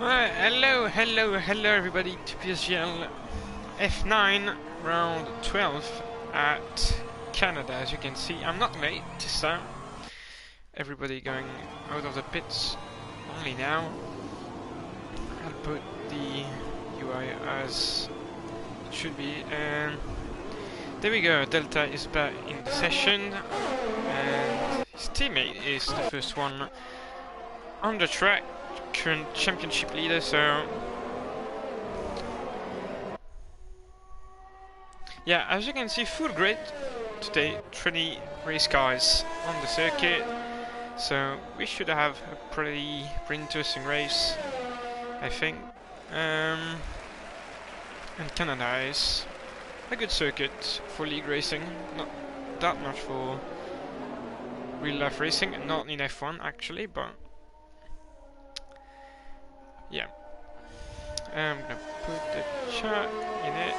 Hello everybody to PSGL F9 round 12 at Canada. As you can see, I'm not late this time. Everybody going out of the pits only now. I'll put the UI as it should be, and there we go. Delta is back in the session, and his teammate is the first one on the track. Current championship leader, so yeah, as you can see, full grid today, 20 race cars on the circuit, so we should have a pretty interesting race, I think. And Canada is a good circuit for league racing, not that much for real life racing, not in F1 actually, but yeah. I'm gonna put the chat in it.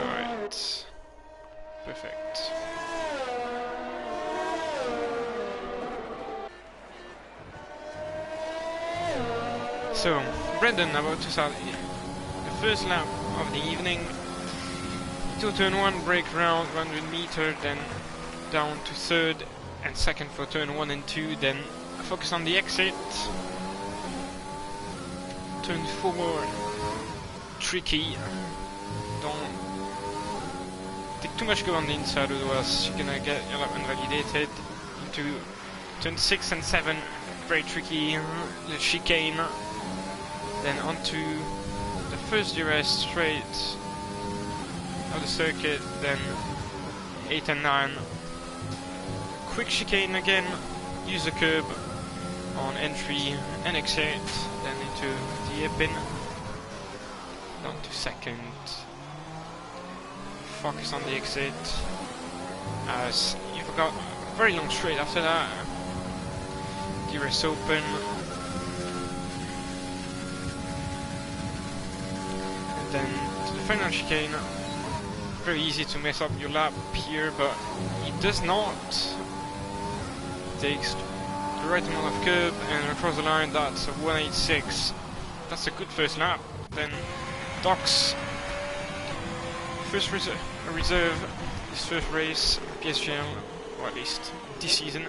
Alright. Perfect. So, Brendan about to start the first lap of the evening. To turn 1 brake round 100 meter, then down to third and second for turn 1 and 2, then focus on the exit. Turn 4, tricky. Don't take too much go on the inside, otherwise you're gonna get your lap invalidated. Into turn 6 and 7, very tricky, the chicane. Then onto the first DRS straight of the circuit, then 8 and 9. Quick chicane again, use the curb on entry and exit, then into the hairpin, down to second. Focus on the exit, as you've got a very long straight after that. DRS open, and then to the final chicane. Very easy to mess up your lap here, but it does not. Takes the right amount of curb and across the line. That's a 186. That's a good first lap. Then Doc's first reserve, his first race, PSGL, or at least this season.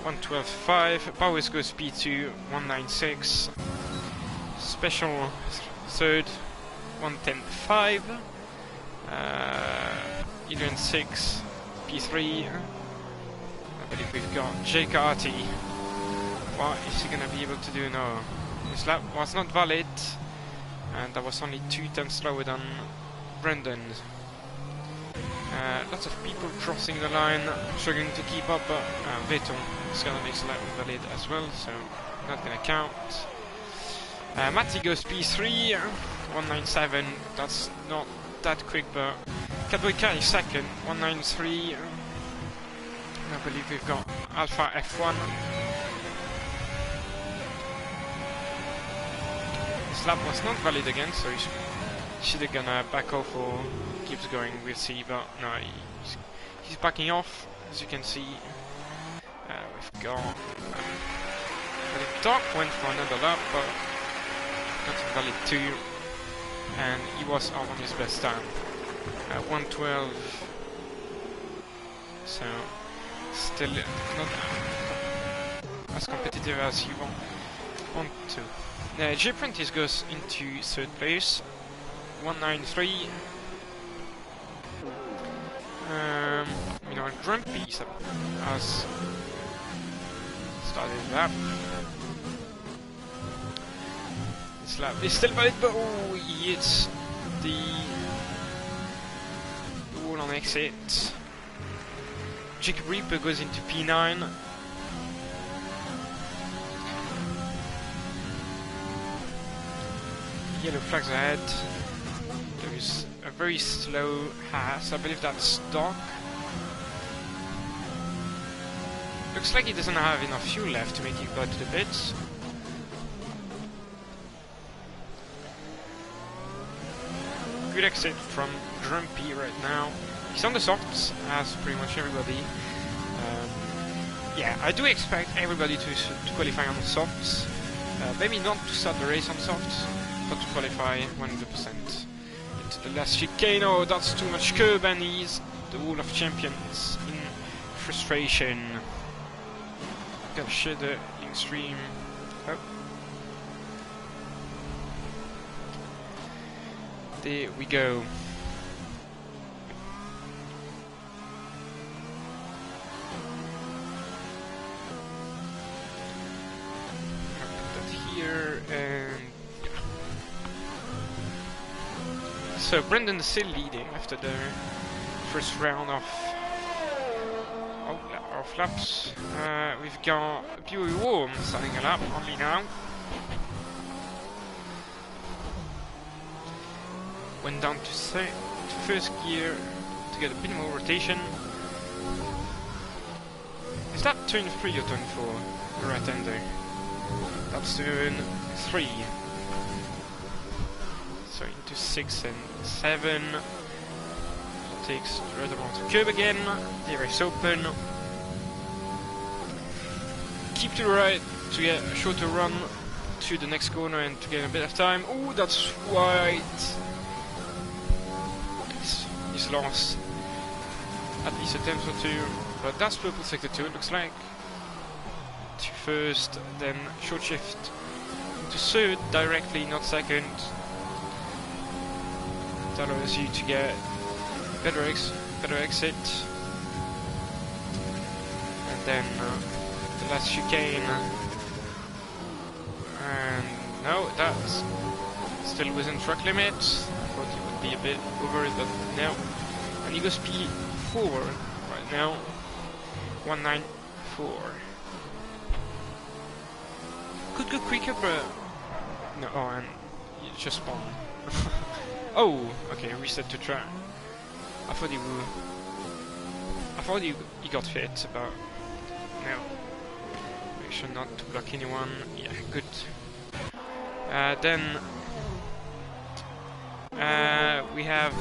112.5. Bowers goes P2, 196. Special third, 110.5. Adrian 6, P3. I believe we've got Jake Arty. What is he gonna be able to do now? His lap was not valid, and that was only 2 tenths slower than Brendan. Lots of people crossing the line, struggling to keep up, but Vettel is gonna make his lap invalid as well, so not gonna count. Matti goes P3, 197. That's not that quick, but Kadwika is second, 193. I believe we've got Alpha F1. His lap was not valid again, so he's either gonna back off or keeps going, we'll see, but no, he's backing off, as you can see. We've got Doc went for another lap, but that's valid too, and he was out on his best time, 112, so still not as competitive as you want to. J Prentice goes into third place, 193. You know, Grumpy has started lap. This lap is still valid, but oh, he hits the wall on exit. Jacob Reaper goes into P9. Yellow flags ahead. There is a very slow Haas. I believe that's Doc. Looks like he doesn't have enough fuel left to make it go to the pits. Good exit from Grumpy right now. He's on the softs, as pretty much everybody. Yeah, I do expect everybody to qualify on the softs. Maybe not to start the race on softs, but to qualify 100%. Into the last chicane. Oh, that's too much curb, and he's the Wall of Champions in frustration. Gotta share the extreme. Oh. There we go. Here and yeah. So Brendan is still leading after the first round of laps. We've got Bury Warm starting a lap only now. Went down to first gear to get a bit more rotation. Is that turn 3 or turn 4? The right hander. That's turn 3. So into 6 and 7. Takes the other one to curb again. There is open. Keep to the right to get a shorter run to the next corner and to get a bit of time. Oh, that's wide. He's lost at least a tenth or two, but that's purple sector 2, it looks like. To first, then short shift to third directly, not second. That allows you to get better exit. And then the last chicane. And no, that's still within track limit. I thought it would be a bit over it, but no. And he goes P4 right now. 194. Could go quicker, but no. Oh, and he just spawned. Oh, okay, reset to track. I thought he would. I thought he got hit, but no. Make sure not to block anyone. Yeah, good. Then we have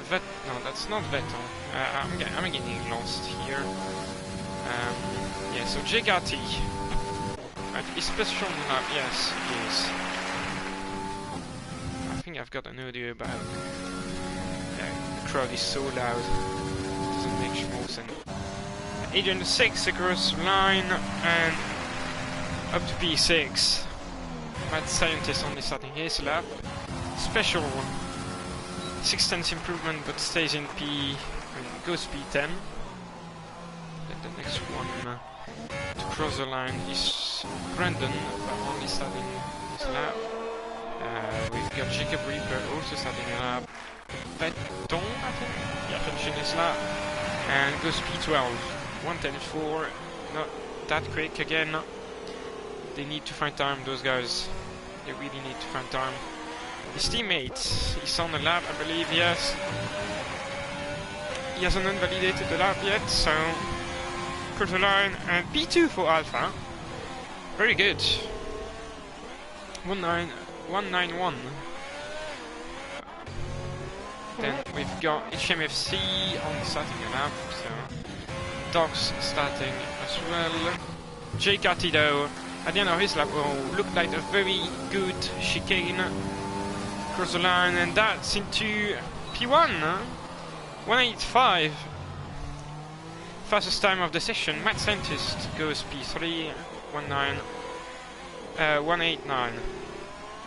Vet. No, that's not Vettel. I'm getting lost here. Yeah, so Jegati. Is special lap? Yes, he is. I think I've got an audio about. The crowd is so loud. It doesn't make more sense. Adrian the 6 across line and up to P6. Mad Scientist only starting his lap. Special 6/10 improvement, but stays in goes P10. Then the next one to cross the line is Brandon, but only starting his lap. We've got Jacob Reaper also starting a lap. Beton, I think, yeah, finishing his lap, and goes P12. 1:10.4, not that quick again. They need to find time, those guys. They really need to find time. His teammate, he's on the lap, I believe, yes. He hasn't invalidated the lap yet, so cross the line, and P2 for Alpha. Very good. 191. Then we've got HMFC on the starting lap, so Docs starting as well. Jay Catido at the end of his lap looked like a very good chicane. Cross the line, and that's into P1. 185. Fastest time of the session. Mad Scientist goes P3. 189.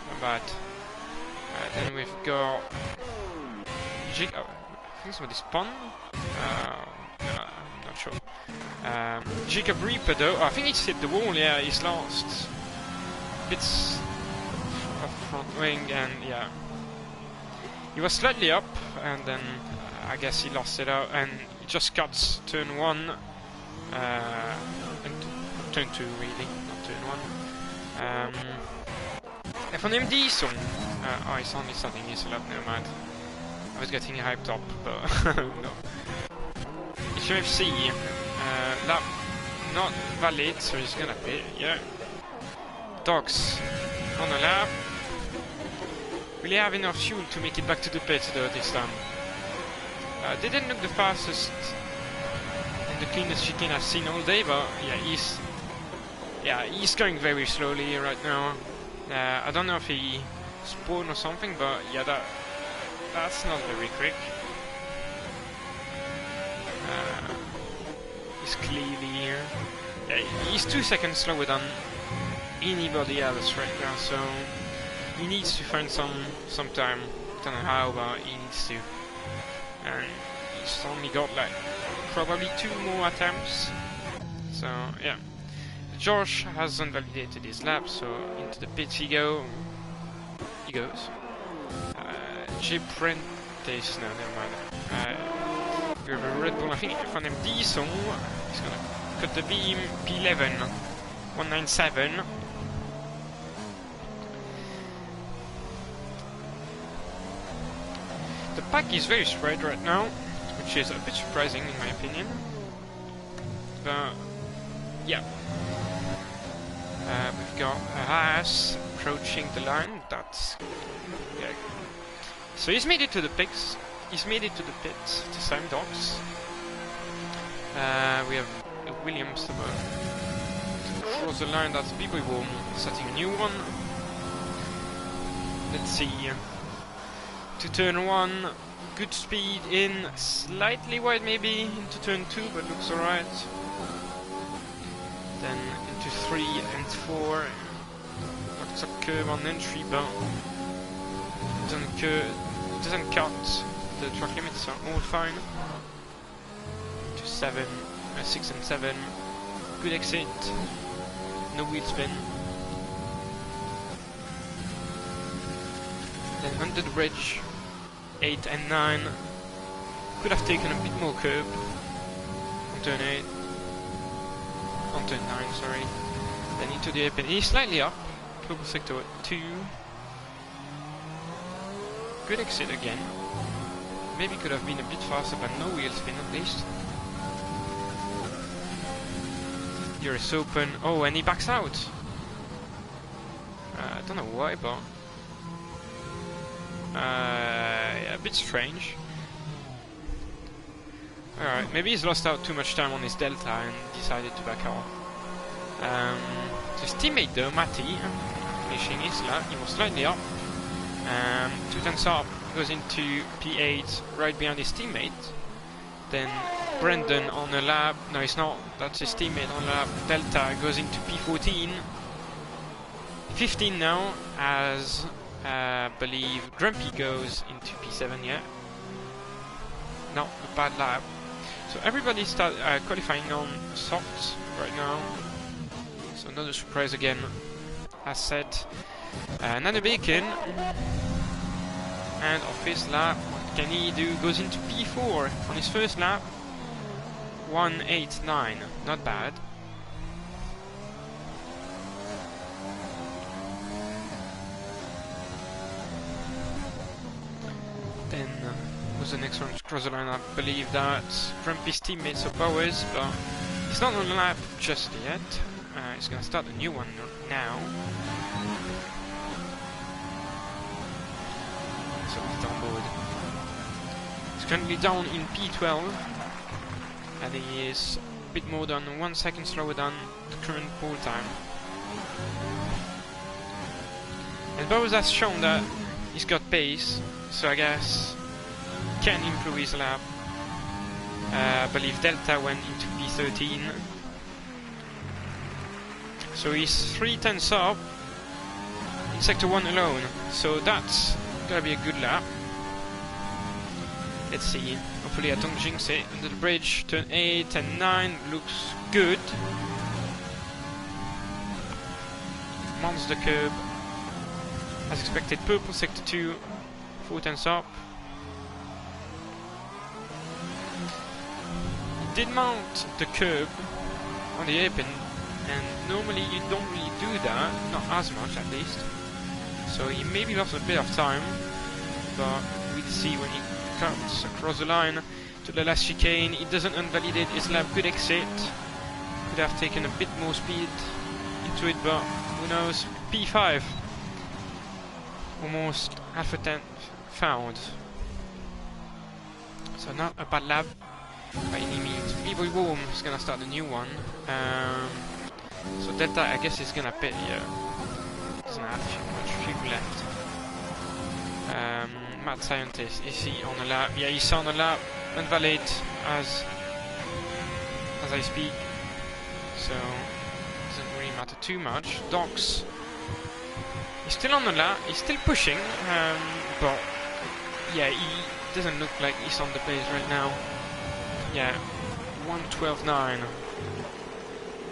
Not bad. Then we've got I think somebody spun. I'm not sure. Jacob Reaper though. Oh, I think he's hit the wall. Yeah, he's lost bits of front wing, and yeah, he was slightly up, and then I guess he lost it out, and he just cuts turn 1 and turn 2 really, not turn 1. And for MD song, oh, he's only starting his lap. Never mind. I was getting hyped up, but no. HMFC lap not valid, so he's gonna pay. Yeah. Dogs on the lap. Will he have enough fuel to make it back to the pit though this time? They didn't look the fastest and the cleanest chicane I've seen all day, but yeah, Yeah, he's going very slowly right now. I don't know if he spawned or something, but yeah, that's not very quick. He's clearly here. Yeah, he's 2 seconds slower than anybody else right now, so he needs to find some time. Don't know how, but he needs to. And he's only got like probably 2 more attempts. So yeah, Josh hasn't validated his lap, so into the pits he goes. J Prentice, no, never mind. We have a Red Bull, I think, from him Diesel. He's gonna cut the beam. P11, 197. The pack is very spread right now, which is a bit surprising in my opinion. But yeah, we've got Haas approaching the line. That's yeah. So he's made it to the pits. He's made it to the pits, to Sam Docks. We have Williams to cross the line. That's people warm, setting a new one. Let's see. To turn 1, good speed in, slightly wide maybe into turn 2, but looks alright. Then into 3 and 4. Lots of curve on entry, but it doesn't cut the track limits, so all fine. To 6 and 7. Good exit. No wheel spin. Then under the bridge, 8 and 9. Could have taken a bit more curb on turn 8. On turn 9, sorry. Then into the airpin. He's slightly up. Purple sector 2. Good exit again. Maybe could have been a bit faster, but no wheel spin at least. Here is open. Oh, and he backs out. I don't know why, but yeah, a bit strange. Alright, maybe he's lost out too much time on his delta and decided to back off. His teammate though, Matty, finishing his lap, he was slightly up. 2 tenths up, goes into P8 right behind his teammate. Then Brendan on a lap, no he's not, that's his teammate on a lap. Delta goes into P14. 15 now, as believe Grumpy goes into P7, yeah. Not a bad lap. So everybody start qualifying on softs right now. So another surprise again, as said. Nano Bacon, and off his lap, what can he do? Goes into P4 on his first lap. 189, not bad. Then was the next one to cross the line? I believe that Grumpy's teammates are Bowers, but he's not on the lap just yet. He's gonna start a new one now. So he's on board. He's currently down in P12, and he is a bit more than 1 second slower than the current pole time. And Bowers has shown that he's got pace, so I guess can improve his lap. I believe Delta went into P13. So he's 3 tenths up in sector 1 alone. So that's gonna be a good lap. Let's see. Hopefully I don't jinx it. Under the bridge, turn 8 and 9 looks good. Monster curb. As expected, purple sector 2, 4 tenths up. He did mount the curb on the hairpin, and normally you don't really do that, not as much at least. So he maybe lost a bit of time, but we'll see when he comes across the line to the last chicane. He doesn't invalidate his lap. Good exit. Could have taken a bit more speed into it, but who knows. P5. Almost half a tenth found. So not a bad lap by any means. B-Boy Warm is gonna start a new one. So Delta, I guess, is gonna pit here. Doesn't have much fuel left. Mad Scientist, is he on the lap? Yeah, he's on the lap. Invalid as I speak. So doesn't really matter too much. Docs, he's still on the lap. He's still pushing, but yeah, he doesn't look like he's on the base right now. Yeah, 112.9.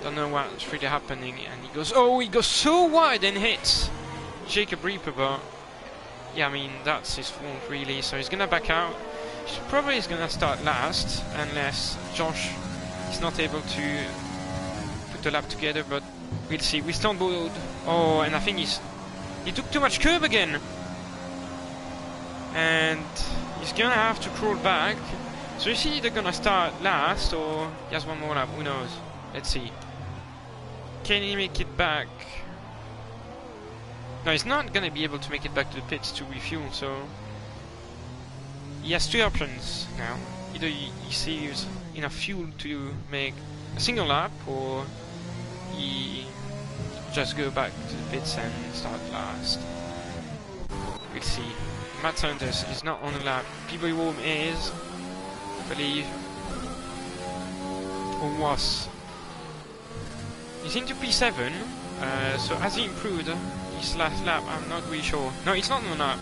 Don't know what's really happening, and he goes so wide and hits Jacob Reaper, but yeah, I mean, that's his fault really, so he's gonna back out. He's probably gonna start last, unless Josh is not able to put the lap together, but we'll see. We stumbled, and I think he took too much curve again, and he's gonna have to crawl back. So is he either gonna start last, or he has one more lap, who knows? Let's see. Can he make it back? No, he's not gonna be able to make it back to the pits to refuel, so he has two options now. Either he saves enough fuel to make a single lap, or he just go back to the pits and start last. We'll see. Matt Sanders is not on the lap. People Warm is, I believe, or was. He's into P7, so has he improved his last lap? I'm not really sure. No, he's not on the lap.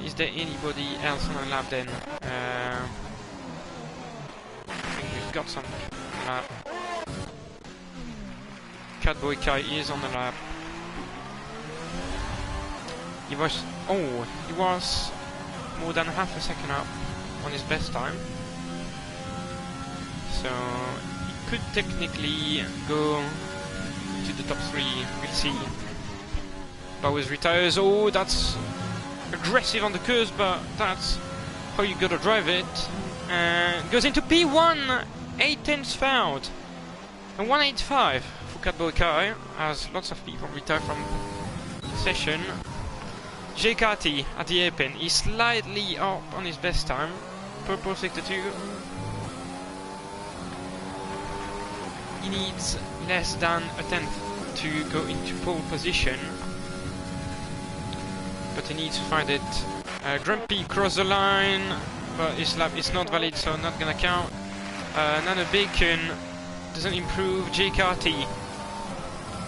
Is there anybody else on the lap then? I think we've got some on the lap. Catboy Kai is on the lap. He was more than half a second up on his best time. So could technically go to the top 3, we'll see. Bowers retires, that's aggressive on the curves, but that's how you gotta drive it. Goes into P1, 8 tenths fouled. And 185 for Catboy Kai, as lots of people retire from the session. JKT at the airpin, he's slightly up on his best time. Purple sector 2. He needs less than a tenth to go into pole position, but he needs to find it. Grumpy cross the line, but his lap is not valid, so not gonna count. Nano Bacon doesn't improve. JKT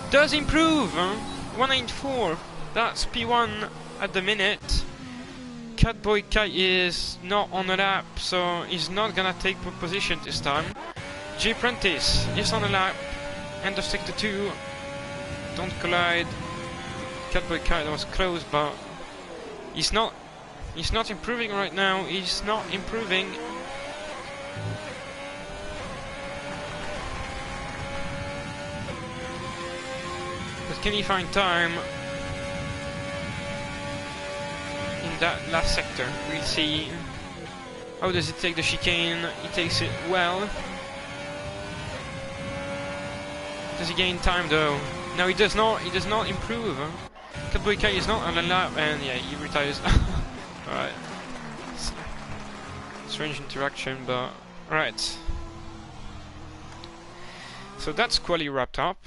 does improve, 194. That's P1 at the minute. Catboy Kai is not on the lap, so he's not gonna take pole position this time. J Prentice is on the lap, end of sector 2, don't collide. Catboy Kai was close, but he's not improving right now, he's not improving. But can he find time in that last sector? We'll see. How does it take the chicane? He takes it well. Does he gain time though? No, he does not. He does not improve. Catboy Kai is not on the lap, and yeah, he retires. Alright. Strange interaction, but alright. So that's quali wrapped up.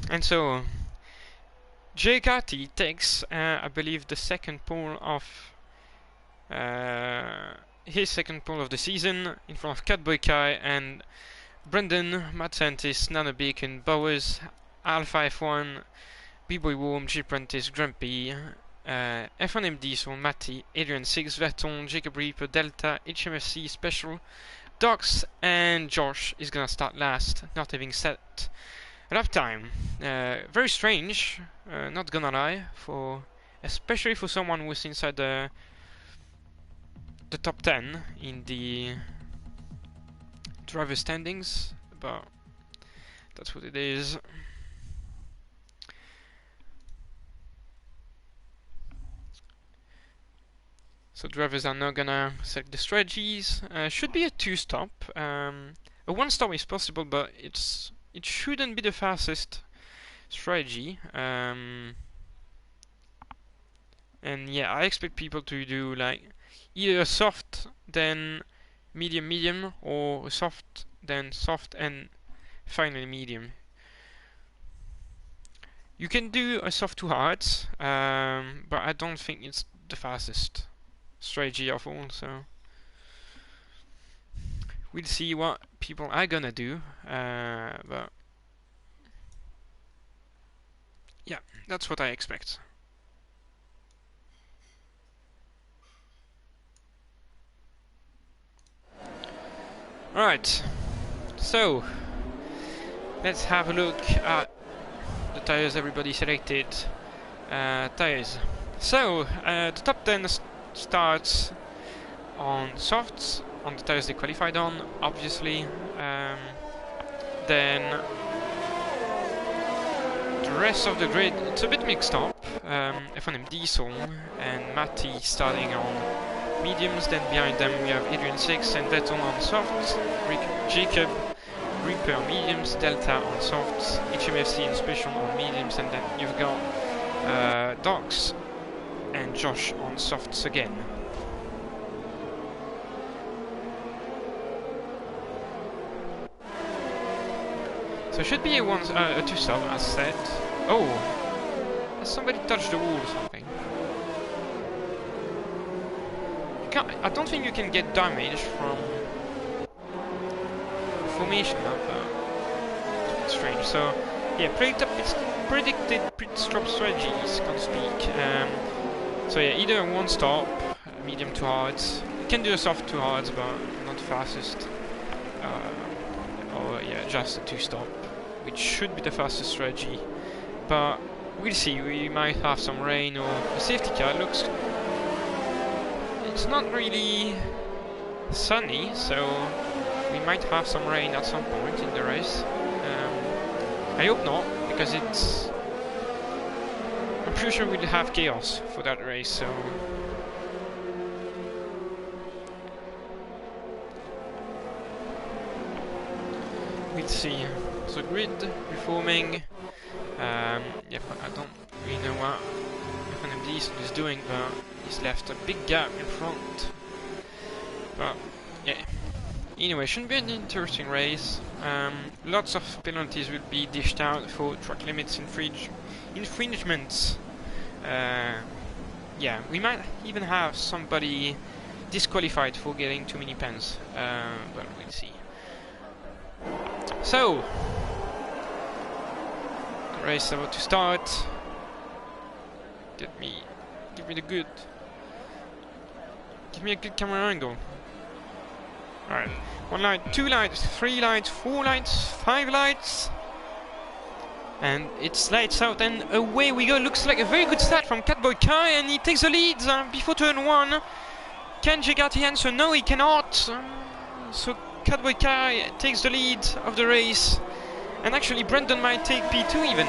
And so JKT takes, I believe, the second pole of his second pole of the season in front of Catboy Kai and Brendan, Matt Santis, Nano Beacon, Bowers, Alpha F1, B-Boy Warm, G Prentice, Grumpy, F1MD, so Matty, Adrian 6, Verton, Jacob Reaper, Delta, HMFC Special, Docs, and Josh is gonna start last, not having set lap time. Very strange, not gonna lie, especially for someone who's inside the top 10 in the driver standings, but that's what it is. So drivers are now gonna select the strategies. Should be a 2-stop. A 1-stop is possible, but it shouldn't be the fastest strategy. And yeah, I expect people to do like either soft then medium medium, or soft then soft and finally medium. You can do a soft to hard, but I don't think it's the fastest strategy of all, so we'll see what people are gonna do, but yeah, that's what I expect. Alright, so let's have a look at the tires everybody selected. Tires. So, the top 10 starts on softs, on the tires they qualified on, obviously. Then the rest of the grid, it's a bit mixed up. F1M Diesel and Matty starting on mediums, then behind them we have Adrian 6 and Vettel on softs, Jacob, Reaper mediums, Delta on softs, HMFC and Special on mediums, and then you've got Docs and Josh on softs again. So it should be a two-stop, as said. Oh! Has somebody touched the wall or something? I don't think you can get damage from formation map. It's strange. So, yeah, predicted pit stop strategies, can't speak. So yeah, either a one-stop, medium to hards. You can do a soft to hards, but not fastest. Or yeah, just a two-stop, which should be the fastest strategy. But we'll see. We might have some rain or a safety car. It's not really sunny, so we might have some rain at some point in the race. I hope not, because I'm pretty sure we'll have chaos for that race, so we'll see. So grid reforming. Yeah, I don't really know what FNM Diesel is doing, but he's left a big gap in front. But yeah. Anyway, shouldn't be an interesting race. Lots of penalties will be dished out for track limits infringements. Yeah, we might even have somebody disqualified for getting too many pens, but we'll see. So, race about to start. Give me the good. Give me a good camera angle. Alright, 1 light, 2 lights, 3 lights, 4 lights, 5 lights. And it's lights out and away we go. Looks like a very good start from Catboy Kai, and he takes the lead before turn 1. Can Jegati answer? No, he cannot. So Catboy Kai takes the lead of the race. And actually Brendan might take P2 even.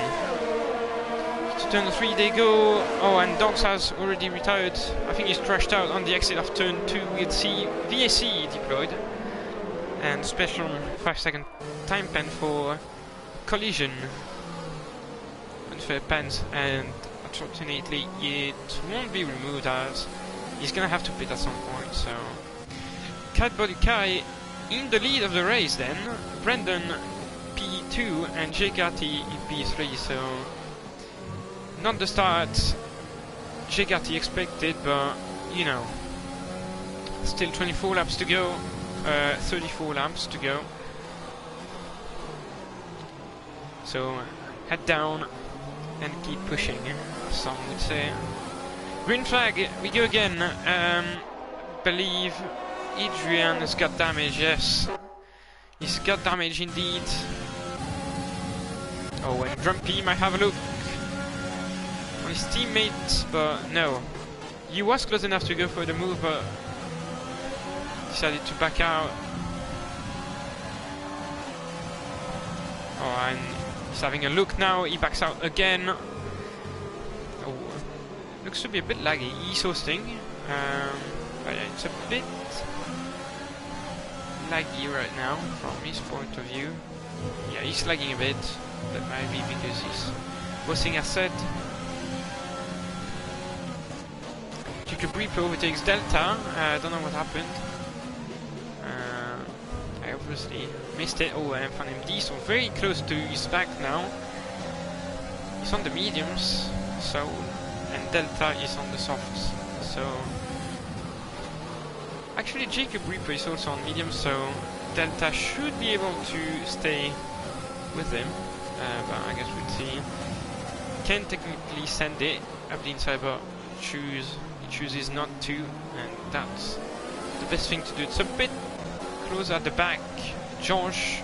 To turn 3 they go. Oh, and Dogs has already retired. I think he's crashed out on the exit of turn 2. We'll see VAC deployed. And special 5-second time pen for collision. Unfair pens, and unfortunately it won't be removed as he's gonna have to pit at some point. So Catbody Kai in the lead of the race then. Brendan P2 and Jegati in P3, so not the start Jegati expected, but you know, still 24 laps to go, 34 laps to go. So head down and keep pushing, some would say. Green flag, we go again. Believe Adrian has got damage, yes. He's got damage indeed. Oh, and Grumpy might have a look on his teammates, but no. He was close enough to go for the move, but decided to back out. Oh, and he's having a look now. He backs out again. Oh, looks to be a bit laggy. He's hosting. But yeah, it's a bit laggy right now from his point of view. Yeah, he's lagging a bit. That might be because he's hosting, as said. Jacob Reaper overtakes Delta. I don't know what happened. I obviously missed it. Oh, and found him Diesel very close to his back now. He's on the mediums, so, and Delta is on the softs. So actually Jacob Reaper is also on medium, so Delta should be able to stay with him. But I guess we'll see. Can technically send it up the inside, but he chooses not to, and that's the best thing to do. It's a bit close at the back. Josh,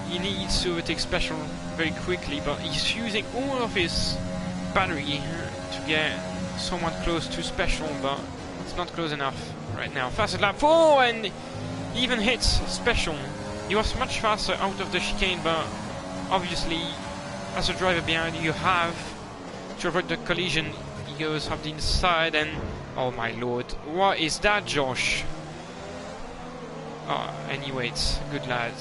he needs to overtake special very quickly, but he's using all of his battery to get somewhat close to special, but it's not close enough right now. Fastest lap 4, and he even hits special. He was much faster out of the chicane, but obviously as a driver behind you have to avoid the collision. He goes up the inside, and oh my lord, what is that, Josh? Oh, and he waits. Good lad.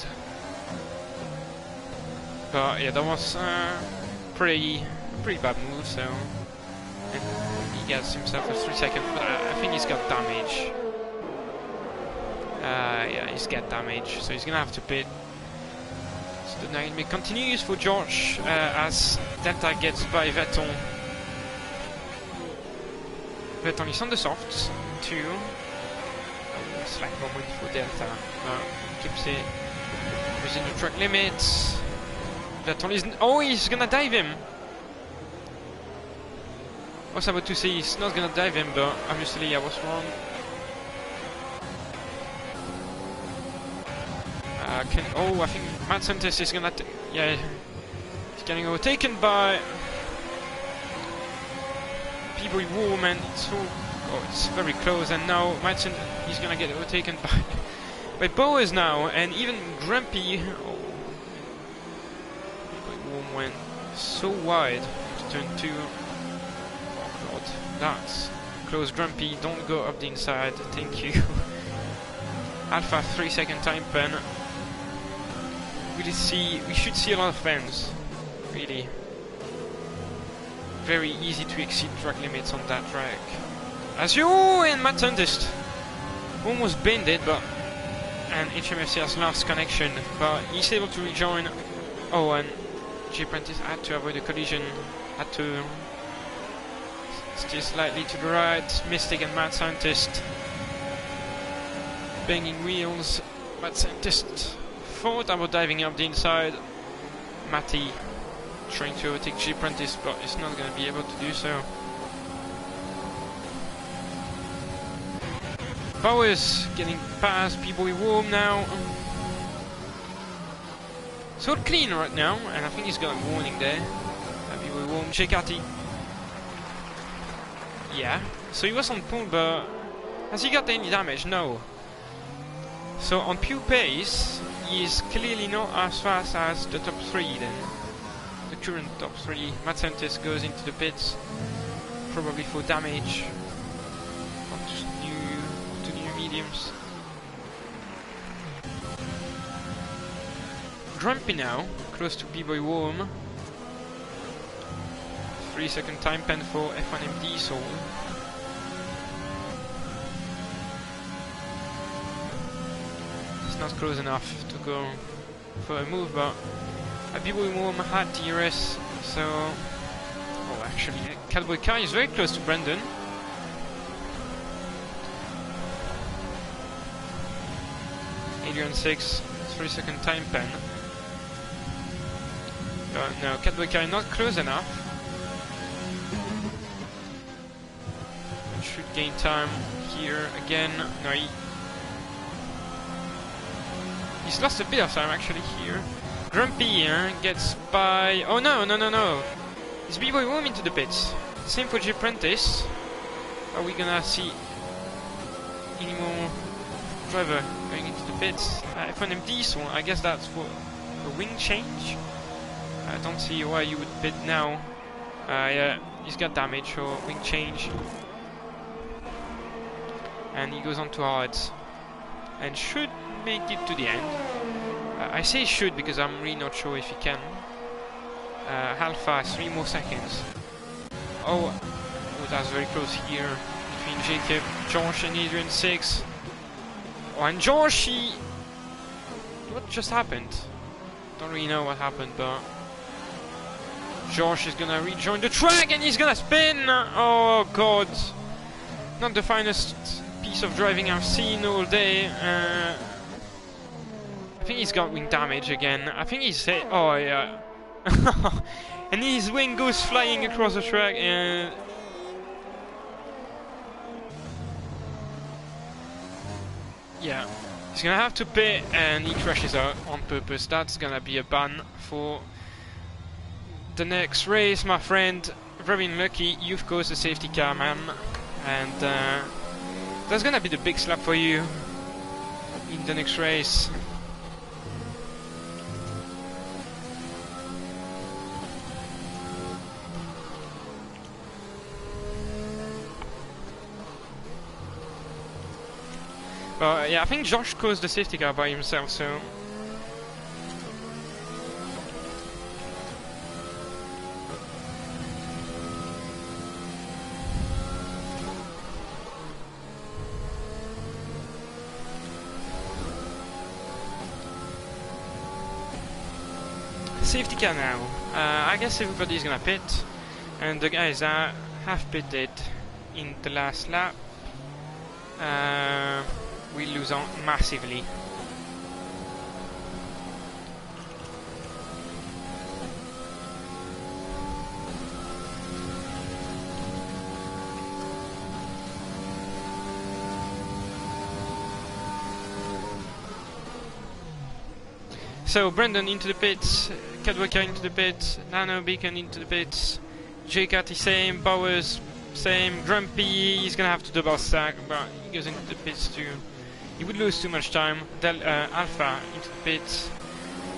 But yeah, that was pretty bad move. So, and he gets himself a 3 second. But I think he's got damage. Yeah, he's got damage, so he's gonna have to pit. So the dynamic continues for George as Delta gets by Vettel. Vettel is on the softs too. Slack moment for Delta, keeps it within the track limits. Vettel is he's gonna dive him. I was about to say he's not gonna dive him, but obviously I was wrong. I think Matt Santos is gonna he's getting overtaken by P-Boy Warman. It's very close, and now Madsen is gonna get overtaken by Bowers now, and even Grumpy. P-Boy Warm went so wide to turn 2. Oh god, that's close. Grumpy, don't go up the inside, thank you. Alpha 3 second time pen. We should see a lot of fans, really. Very easy to exceed track limits on that track. As you and Matt Sundist almost binned it, but and HMFC has lost connection, but he's able to rejoin. Oh, and J Prentice had to avoid a collision, had to steer slightly to the right. Mystic and Matt Scientist banging wheels. Matt Scientist thought about diving up the inside. Matty trying to overtake J Prentice, but he's not going to be able to do so. Bowers getting past P-Boy Warm now. So clean right now, and I think he's got a warning there. P-Boy Warm, Jekati. Yeah, so he was on pole, but has he got any damage? No. So on pure pace, he is clearly not as fast as the top 3 then. The current top 3. Matt Santis goes into the pits, probably for damage. Mediums. Grumpy now, close to P-Boy Warm. 3 second time pen for F1M Diesel. It's not close enough to go for a move, but P-Boy Warm had DRS, so... Oh, actually, Cowboy Kai is very close to Brandon. Adrian 6, 3 second time pen. No, Catboy Kai not close enough. Should gain time here again. No, he's lost a bit of time actually here. Grumpy gets by. Oh no! Is B-Boy Warm into the pits? Same for J Prentice. Are we gonna see any more driver going into the pits? F1M Diesel, I guess that's for a wing change. I don't see why you would pit now. Yeah, he's got damage or wing change. And he goes on to hards. And should make it to the end. I say should because I'm really not sure if he can. Alpha, 3 more seconds. Oh, that's very close here between Jacob, Josh, and Adrian 6. Oh, and Josh, what just happened? Don't really know what happened, but Josh is gonna rejoin the track and he's gonna spin! Oh god! Not the finest piece of driving I've seen all day. I think he's got wing damage again. I think he's hit. Oh yeah. And his wing goes flying across the track and... yeah. He's gonna have to pit and he crashes out on purpose. That's gonna be a ban for the next race, my friend. Very unlucky. You've caused a safety car, man. And that's gonna be the big slap for you in the next race. But yeah, I think Josh caused the safety car by himself, so... safety car now. I guess everybody's gonna pit, and the guys that have pitted in the last lap we lose on massively. So Brendan into the pits, Cadwaker into the pits, Nano Beacon into the pits, JCat is same, Bowers same, Grumpy, he's gonna have to double stack, but he goes into the pits too. He would lose too much time. Alpha into the pits.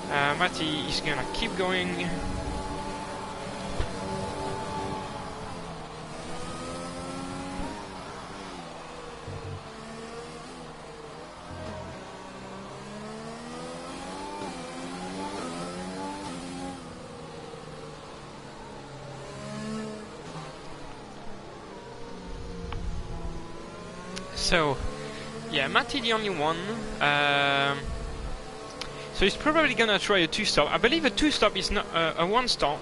Matty is gonna keep going. So, yeah, Matty the only one. So he's probably gonna try a 2-stop. I believe a 2-stop is not a 1-stop.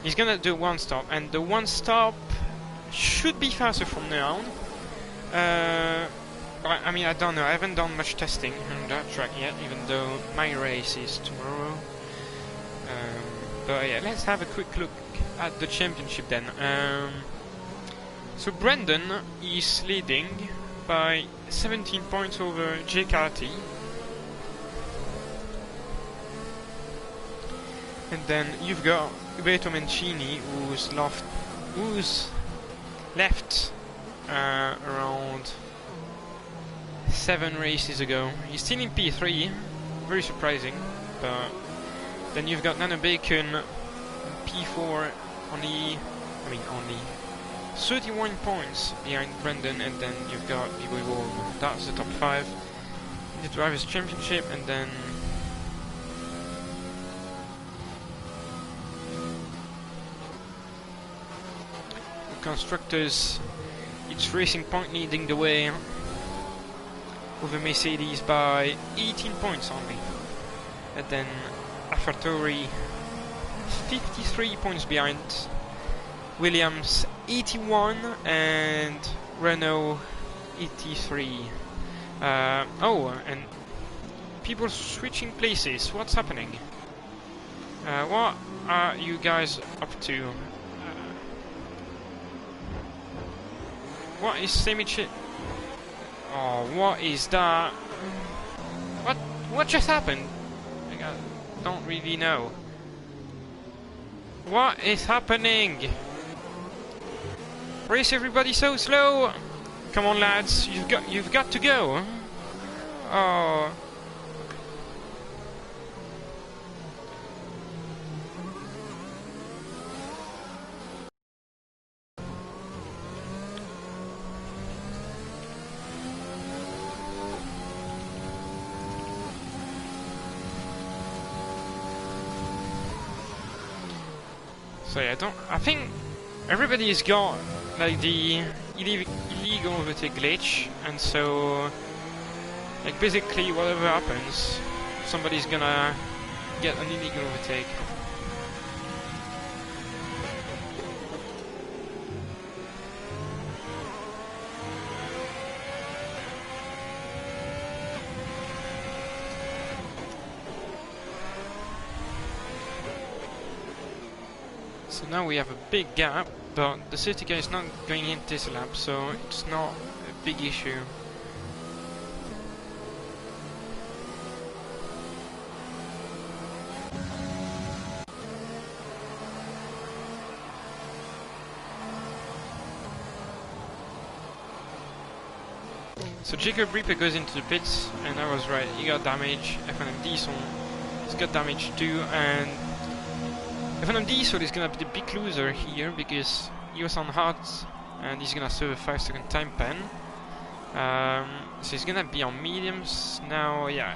He's gonna do 1-stop, and the 1-stop should be faster from now on. But I mean, I don't know. I haven't done much testing on that track yet, even though my race is tomorrow. But yeah, let's have a quick look at the championship then. So Brendan is leading by 17 points over JKT. And then you've got Uberto Mancini, who's left around 7 races ago. He's still in P3, very surprising. But then you've got Nano Bacon in P4, only 31 points behind Brendan, and then you've got B-Boy Wolf. That's the top 5 in the Drivers' Championship, and then the Constructors, it's Racing Point leading the way over Mercedes by 18 points only, and then AlphaTauri 53 points behind, Williams 81 and Renault 83. Oh, and people switching places. What's happening? What are you guys up to? What is semi-chit? Oh, what is that? What just happened? I don't really know. What is happening? Race everybody so slow! Come on, lads, you've got to go. Oh. So yeah, I think everybody's got like the illegal overtake glitch, and so like basically whatever happens, somebody's gonna get an illegal overtake. So now we have a big gap, but the safety car is not going in this lap, so it's not a big issue. So Jacob Reaper goes into the pits, and I was right, he got damage. F1M Diesel has got damage too, and F1M Diesel is gonna be the big loser here because he was on hard and he's gonna serve a 5-second time pen. So he's gonna be on mediums now, yeah.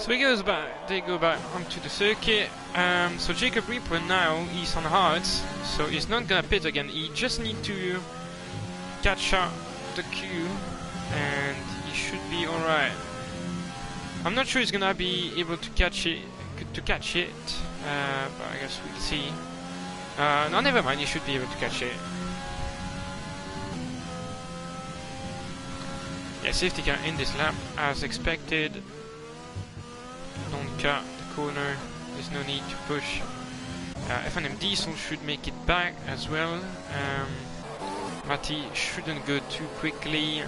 So they go back onto the circuit. So Jacob Reaper now, he's on hards, so he's not gonna pit again. He just need to catch up the queue, and he should be alright. I'm not sure he's gonna be able to catch it, but I guess we'll see. No, never mind, he should be able to catch it. Yeah, safety car in this lap, as expected. Don't cut the corner, there's no need to push. F1M Diesel should make it back as well. Matti shouldn't go too quickly.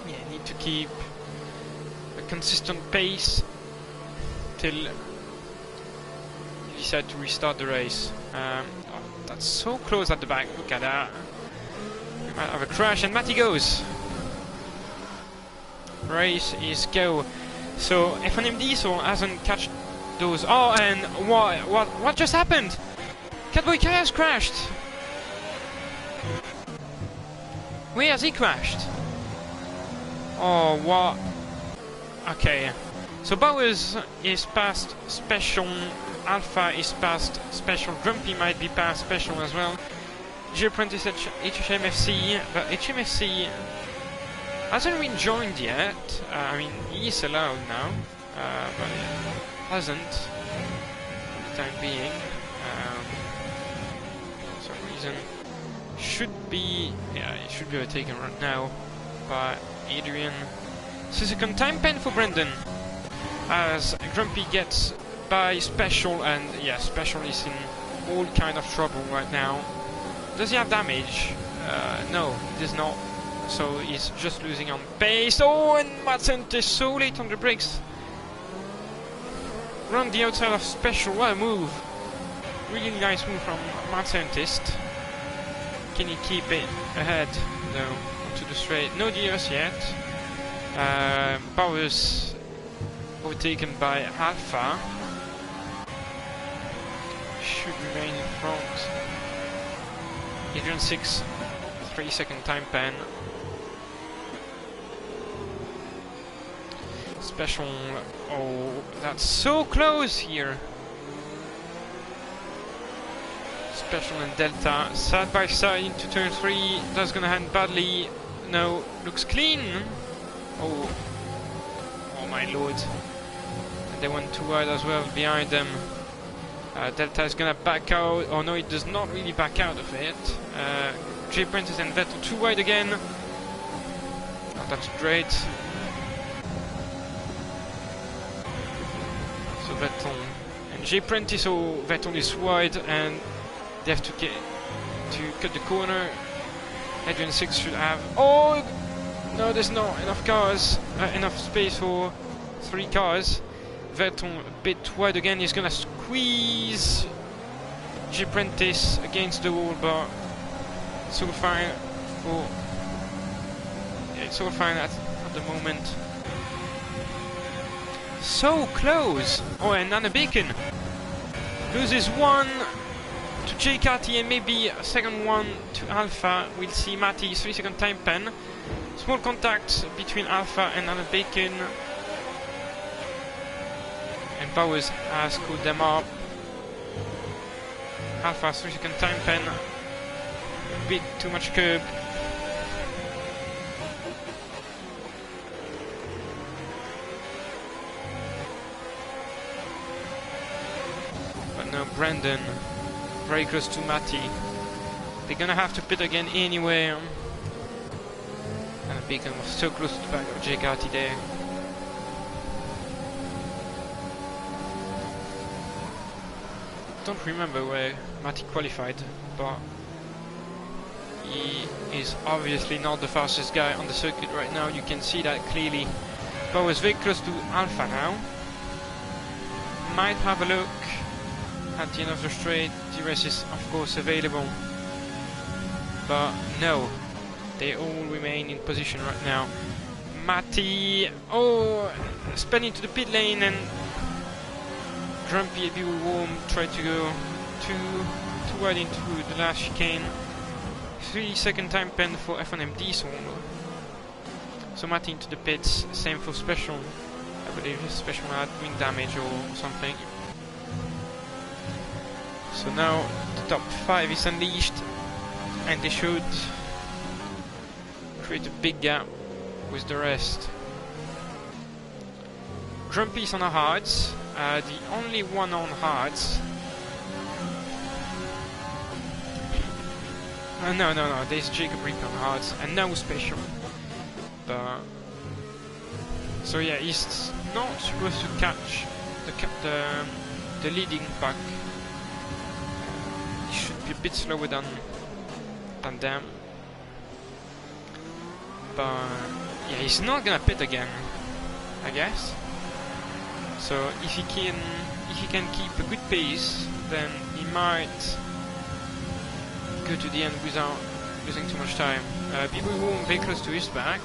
Yeah, need to keep a consistent pace till you decide to restart the race. Oh, that's so close at the back, look at that. We might have a crash, and Matti goes. Race is go. So F1M Diesel hasn't catched those. Oh, and what just happened? Catboy Chaos crashed. Where has he crashed? Oh, what? Okay. So Bowers is past special. Alpha is past special. Grumpy might be past special as well. G-Apprentice at HMFC, but HMFC hasn't been joined yet. I mean, he is allowed now, but hasn't for the time being. For some reason, should be overtaken right now by Adrian. So second time pen for Brendan, as Grumpy gets by Special, and yeah, Special is in all kind of trouble right now. Does he have damage? No, he does not. So he's just losing on pace. Oh, and Matsent is so late on the brakes. Run the outside of Special. What a move! Really nice move from Matsentist. Can he keep it ahead? No, onto the straight. No DRS yet. Powers overtaken by Alpha. Should remain in front. Adrian 6, 3-second time pen. Special. Oh, that's so close here. Special and Delta side by side into turn 3. That's gonna end badly. No, looks clean. Oh, oh my lord. And they went too wide as well behind them. Delta is gonna back out. Oh no, it does not really back out of it. J Prentice and Vettel too wide again. Oh, that's great. So Vettel and J Prentice. Oh, Vettel is wide, and they have to cut the corner. Adrian 6 should have. Oh no, there's not enough cars, enough space for 3 cars. Vettel a bit wide again. He's gonna squeeze J Prentice against the wall, but it's all fine. For yeah, it's all fine at the moment. So close! Oh, and Anna Bacon loses one to JKT and maybe a second one to Alpha. We'll see Matty 3-second time pen. Small contact between Alpha and Anna Bacon. And Bowers has cooled them up. Alpha 3-second time pen. A bit too much curb. But now Brandon very close to Matty. They're gonna have to pit again anyway. And Bacon was so close to the back of JKT there. Don't remember where Matty qualified, but he is obviously not the fastest guy on the circuit right now. You can see that clearly. But was very close to Alpha now. Might have a look at the end of the straight. DRS is of course available, but no, they all remain in position right now. Matty, oh, spun into the pit lane, and Grumpy will warm, tried to go too wide into the last chicane. 3-second time pen for F1M Diesel. So Matty into the pits, same for Special. I believe Special had wing damage or something. So now the top 5 is unleashed, and they should create a big gap with the rest. Grumpy's on the hards, the only one on hards. No, there's Jacob Reaper on hards, and no Special. But so yeah, he's not supposed to catch the leading pack. He should be a bit slower than them. But yeah, he's not gonna pit again, I guess. So if he can keep a good pace, then he might go to the end without losing too much time. People won't be close to his back,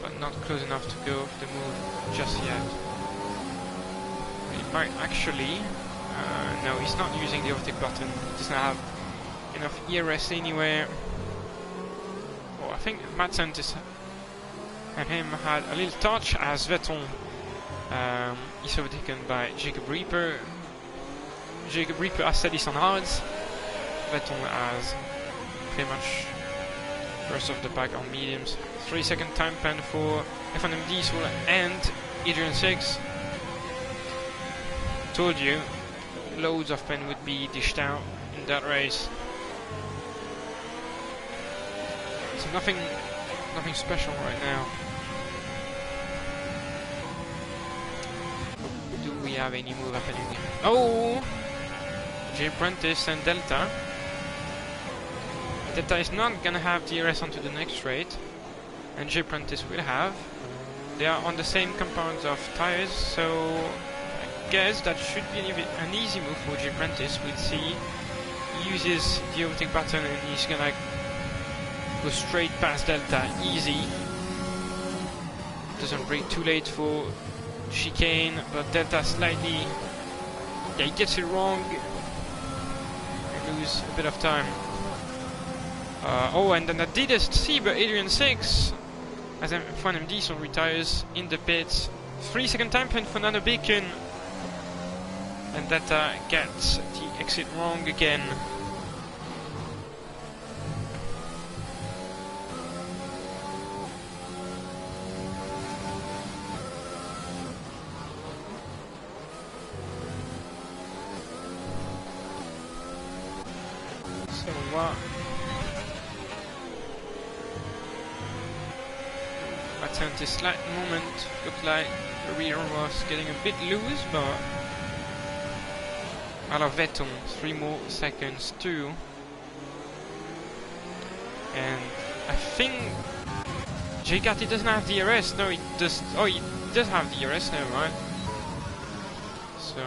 but not close enough to go off the move just yet. He might actually. No, he's not using the overtake button. He doesn't have enough ERS anywhere. Oh, I think Madsen and him had a little touch as Vettel is overtaken by Jacob Reaper. Jacob Reaper has said he's on hards. Vettel has pretty much rest of the pack on mediums. 3-second time pen for F1M Diesel and Adrian 6. Told you, loads of pen would be dished out in that race. So nothing special right now. Do we have any move happening? Oh! J Prentice and Delta. Delta is not gonna have DRS onto the next straight, and J Prentice will have. They are on the same compounds of tires, so I guess that should be an easy move for J Prentice. We'll see. He uses the overtake button and he's gonna go straight past Delta, easy. Doesn't brake too late for chicane, but Delta slightly, yeah, he gets it wrong and lose a bit of time. Oh, and then Adidas Saber Adrian 6 as F1M Diesel retires in the pits. 3-second time pen for Nano Bacon, and Delta gets the exit wrong again. At this slight moment, looked like the rear was getting a bit loose, but out of Vettel, 3 more seconds too. And I think JKT doesn't have DRS. No, he does. Oh, he does have DRS. Never mind. So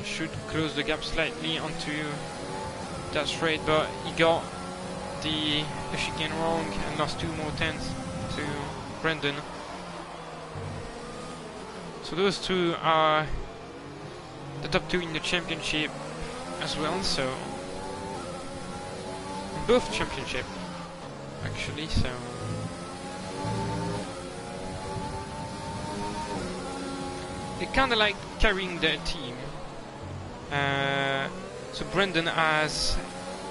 should close the gap slightly onto that straight, but he got the chicane wrong and lost 2 more tenths to Brendan. So those two are the top two in the championship as well, so both championship actually, so they're kinda like carrying their team. So Brendan has...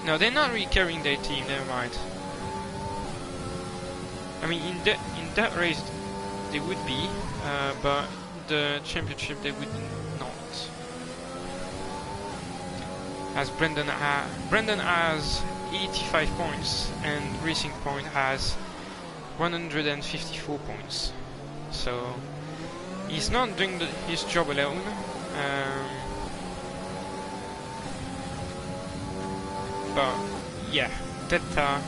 No, they're not really carrying their team, never mind. I mean, in that race they would be, but the championship they would not. As Brendan has 85 points and Racing Point has 154 points. So he's not doing his job alone. But yeah, Delta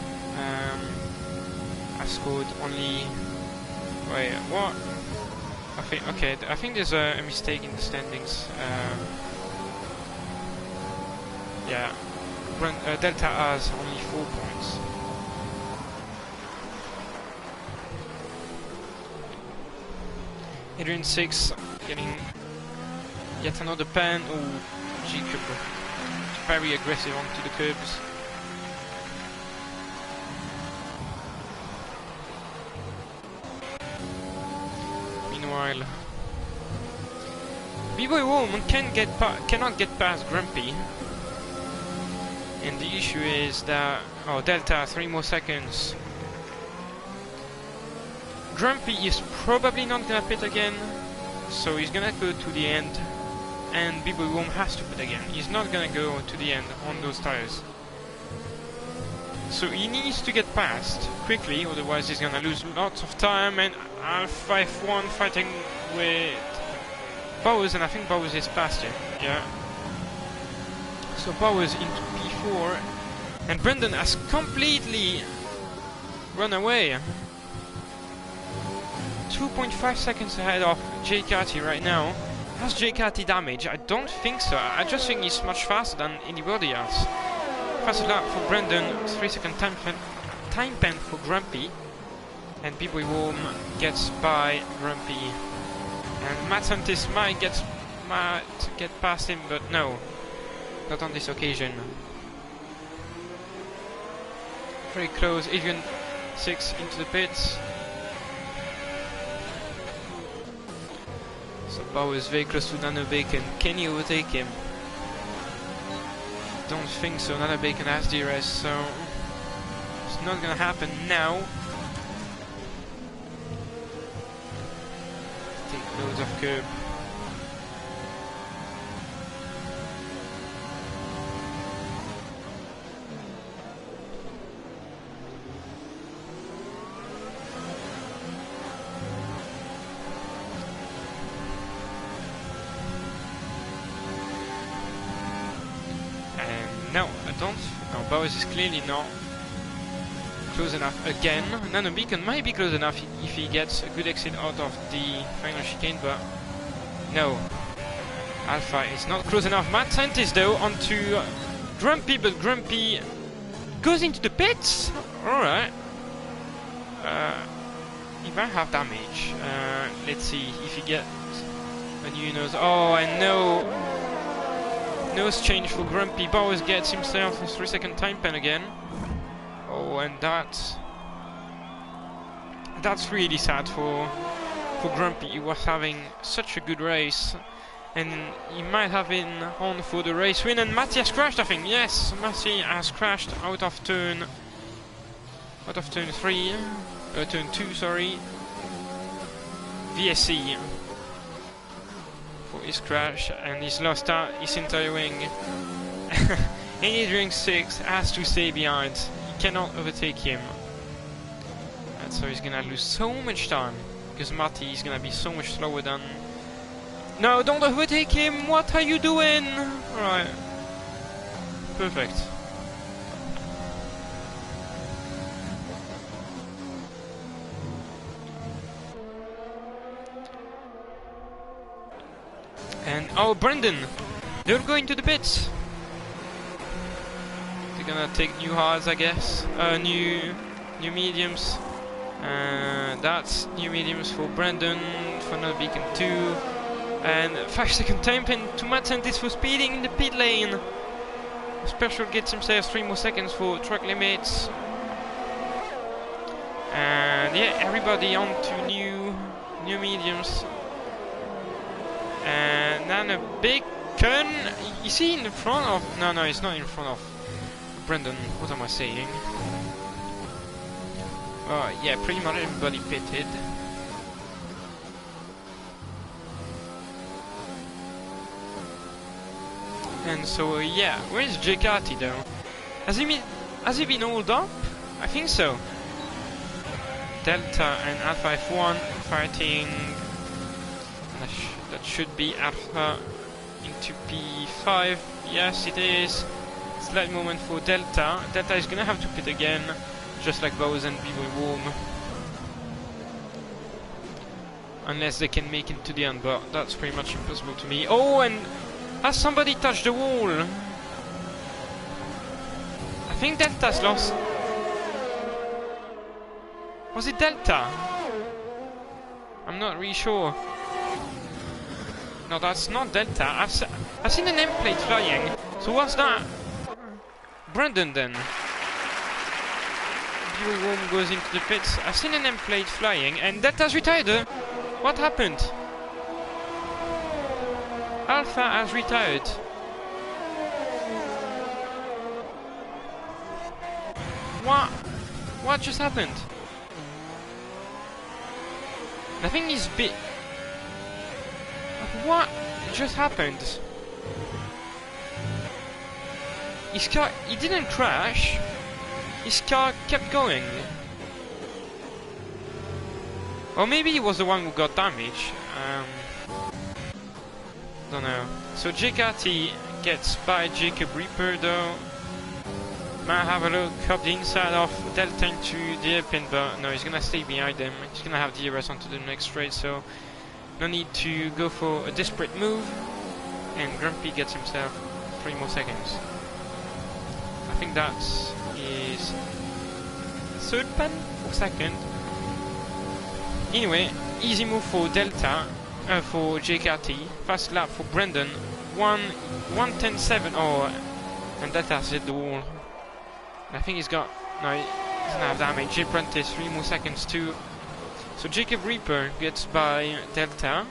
has scored only... Wait, what? I think there's a mistake in the standings. Yeah, Delta has only 4 points. Adrian 6 getting yet another pen. Oh, Jacob very aggressive onto the curbs. Meanwhile, B-Boy Woman cannot get past Grumpy. And the issue is that... Oh, Delta, 3 more seconds. Grumpy is probably not gonna pit again, so he's gonna go to the end. And B-Boy Worm has to pit again. He's not gonna go to the end on those tires. So he needs to get past quickly, otherwise he's gonna lose lots of time. And Alpha F1 fighting with Bowers, and I think Bowers is past him. Yeah. So Bowers into P4, and Brendan has completely run away. 2.5 seconds ahead of Jay Carty right now. Has Jay Carty damage? I don't think so. I just think he's much faster than anybody else. Faster lap for Brendan, 3-second time pen for Grumpy, and B-Boy Worm gets by Grumpy. And Matt Santis might get past him, but no. Not on this occasion. Very close. Adrian 6 into the pits. So Bowers very close to Nano Bacon. Can he overtake him? Don't think so. Nano Bacon has DRS, so it's not gonna happen now. Take loads of curb. No, I don't. No, Bowers is clearly not close enough again. Nano Beacon might be close enough if he gets a good exit out of the final chicane, but no. Alpha is not close enough. Matt Santis though onto Grumpy, but Grumpy goes into the pits. Alright. He might have damage. Let's see if he gets a new nose. Oh, and no. Nose change for Grumpy. Bowers gets himself a 3-second time pen again. Oh, and that's really sad for Grumpy. He was having such a good race, and he might have been on for the race win. And Matty has crashed, I think. Yes, Matty has crashed out of turn 3, turn 2, sorry. VSC. His crash, and he's lost his entire wing. And Adrian 6 has to stay behind. He cannot overtake him, and so he's gonna lose so much time because Matty is gonna be so much slower than... No, don't overtake him! What are you doing? Alright, perfect. And oh, Brendan! They're going to the pits! They're gonna take new hards, I guess. New mediums. That's new mediums for Brandon, for another beacon 2. And 5-second time pen to Matt Santis for speeding in the pit lane. Special gets himself 3 more seconds for track limits. And yeah, everybody on to new mediums. And then a beacon. Is he in front of? No, he's not in front of Brandon. What am I saying? Yeah, pretty much everybody pitted. And so yeah, where is Jekati though? Has he been hauled up? I think so. Delta and Alpha F1 fighting. That should be Alpha into P5. Yes, it is. Slight moment for Delta. Delta is gonna have to pit again, just like Bowes and B-Boy Warm. Unless they can make it to the end, but that's pretty much impossible to me. Oh, and has somebody touched the wall? I think Delta's lost. Was it Delta? I'm not really sure. No, that's not Delta. I've seen an M-plate flying. So what's that? Brandon then. B-Boy Warm goes into the pits. I've seen an M-plate flying and Delta's retired. What happened? Alpha has retired. What just happened? I think he's bit. What just happened? His car, he didn't crash. His car kept going. Or maybe he was the one who got damaged. Don't know. So JKT gets by Jacob Reaper though. Might have a look up the inside of Delta into the airpin, but no, he's gonna stay behind them. He's gonna have DRS onto the next straight, so no need to go for a desperate move. And Grumpy gets himself 3 more seconds. I think that's his third pen or second. Anyway, easy move for Delta, for JKT. Fast lap for Brendan. 1:10.7. Oh, and Delta's hit the wall. I think he's got. No, he doesn't have damage. J Prentice, 3 more seconds too. So Jacob Reaper gets by Delta.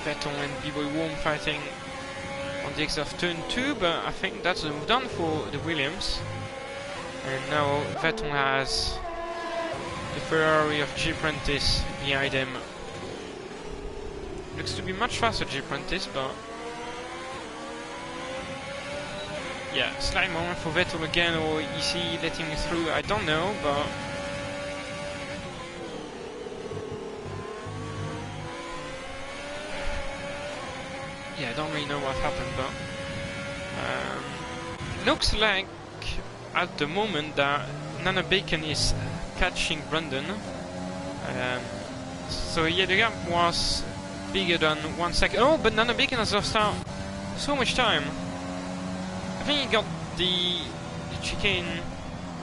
Vettel and B-Boy Warm fighting on the exit of turn 2, but I think that's a move done for the Williams. And now Vettel has the Ferrari of J Prentice behind him. Looks to be much faster, J Prentice, but yeah, slight moment for Vettel again, or is he letting me through? I don't know, but yeah, I don't really know what happened, but looks like at the moment that Nana Bacon is catching Brandon. So yeah, the gap was bigger than 1 second. Oh, but Nana Bacon has lost out so much time. I think he got the chicane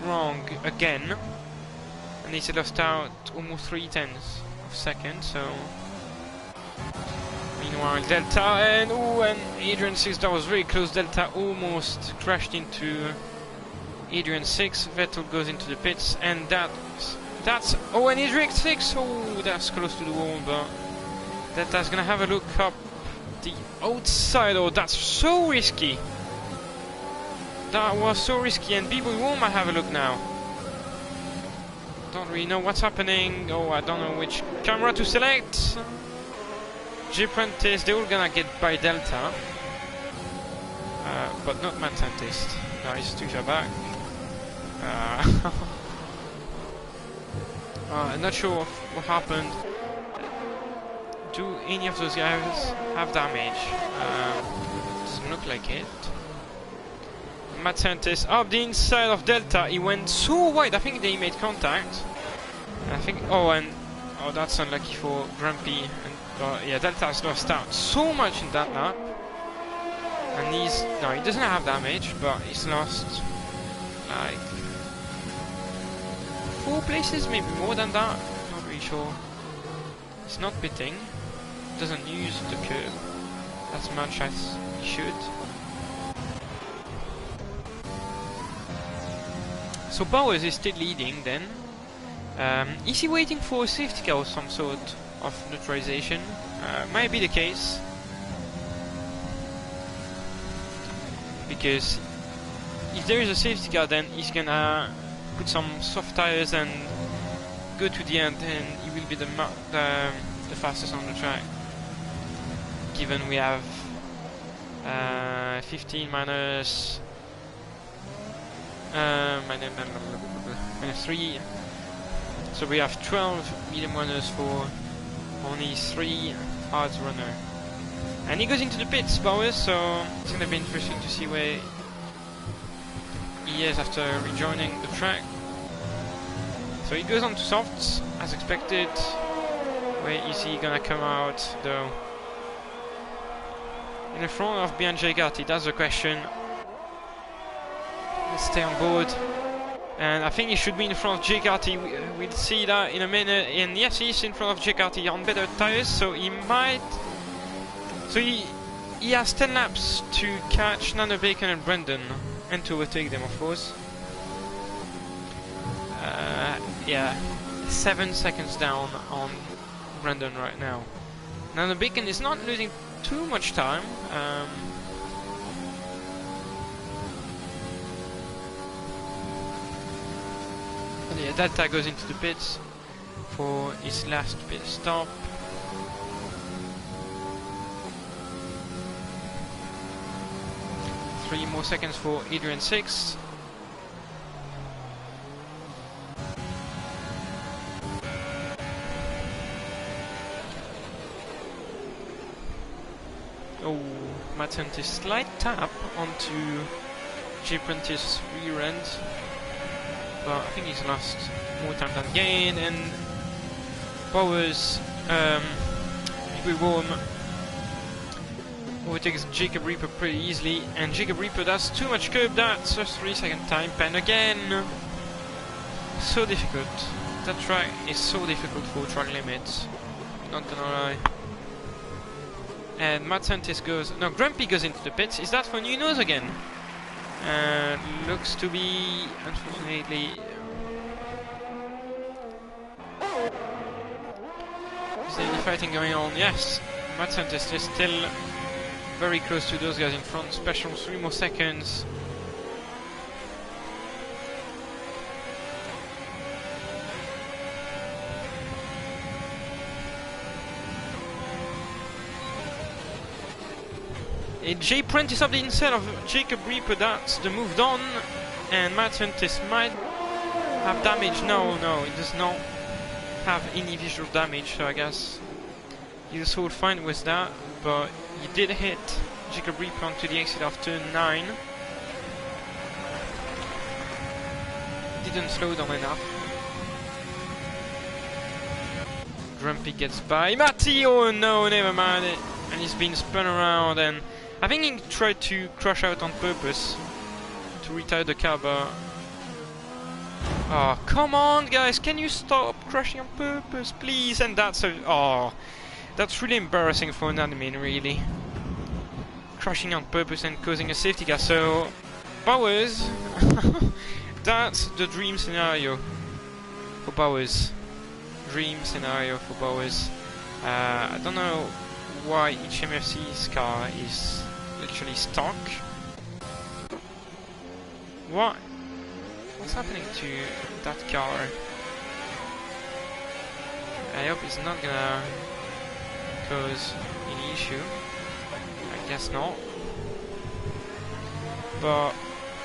wrong again, and he's lost out almost 0.3 of seconds. So meanwhile, Delta and Adrian 6, that was very close. Delta almost crashed into Adrian 6. Vettel goes into the pits, and that's and Adrian 6. Oh, that's close to the wall, but Delta's gonna have a look up the outside. Oh, that's so risky. That was so risky, and B-Boy Warm might have a look now. Don't really know what's happening. Oh, I don't know which camera to select. J Prentice, they're all gonna get by Delta, but not Matt Santist. No, he's too far back. I'm not sure what happened. Do any of those guys have damage? Doesn't look like it. Matt Santist up the inside of Delta. He went so wide. I think they made contact. I think. Oh, that's unlucky for Grumpy. And But yeah, Delta has lost out so much in that lap. And he doesn't have damage, but he's lost like 4 places, maybe more than that. Not really sure. He's not pitting. Doesn't use the curb as much as he should. So Bowers is still leading then. Is he waiting for a safety car or some sort of neutralization? Might be the case. Because if there is a safety car, then he's gonna put some soft tires and go to the end, and he will be the fastest on the track. Given we have 15 minus 3, so we have 12 medium runners for only 3 hard runner. And he goes into the pits, Bowers, so it's going to be interesting to see where he is after rejoining the track. So he goes on to softs, as expected. Where is he going to come out, though? In the front of behind Jay Garty, that's the question. Let's stay on board. And I think he should be in front of Jay Garty. We'll see that in a minute. And yes, he's in front of Jay Garty on better tires, so he might... So he has 10 laps to catch Nano Bacon and Brendan, and to overtake them, of course. Yeah, 7 seconds down on Brendan right now. Nano Bacon is not losing too much time. And yeah, Delta goes into the pits for his last pit stop. Three more seconds for Adrian 6. Oh, Matt sent a slight tap onto J. Prentice's rear end, but I think he's lost more time than gain. And Bowers, we warm, overtakes Jacob Reaper pretty easily, and Jacob Reaper does too much curb. That's just 3-second time pen again. So difficult. That track is so difficult for track limits. Not gonna lie. And Matt Santis goes... No, Grumpy goes into the pits. Is that for new nose again? Looks to be, unfortunately... Is there any fighting going on? Yes! Matt Santis is still very close to those guys in front. Special 3 more seconds. Jay Prentice up the inside of Jacob Reaper, that's the move done. And Matt Prentice might have damage. No, he does not have any visual damage, so I guess he's all fine with that. But he did hit Jacob Reaper onto the exit of turn 9. Didn't slow down enough. Grumpy gets by. Matty, oh no, never mind it. And he's been spun around, and I think he tried to crash out on purpose to retire the car, but... Oh, come on guys, can you stop crashing on purpose, please? And that's a... Oh, that's really embarrassing for an admin, really. Crashing on purpose and causing a safety car, so... Bowers... That's the dream scenario for Bowers. Dream scenario for Bowers. I don't know why each MFC's car is literally stock. What's happening to that car? I hope it's not gonna cause any issue. I guess not. But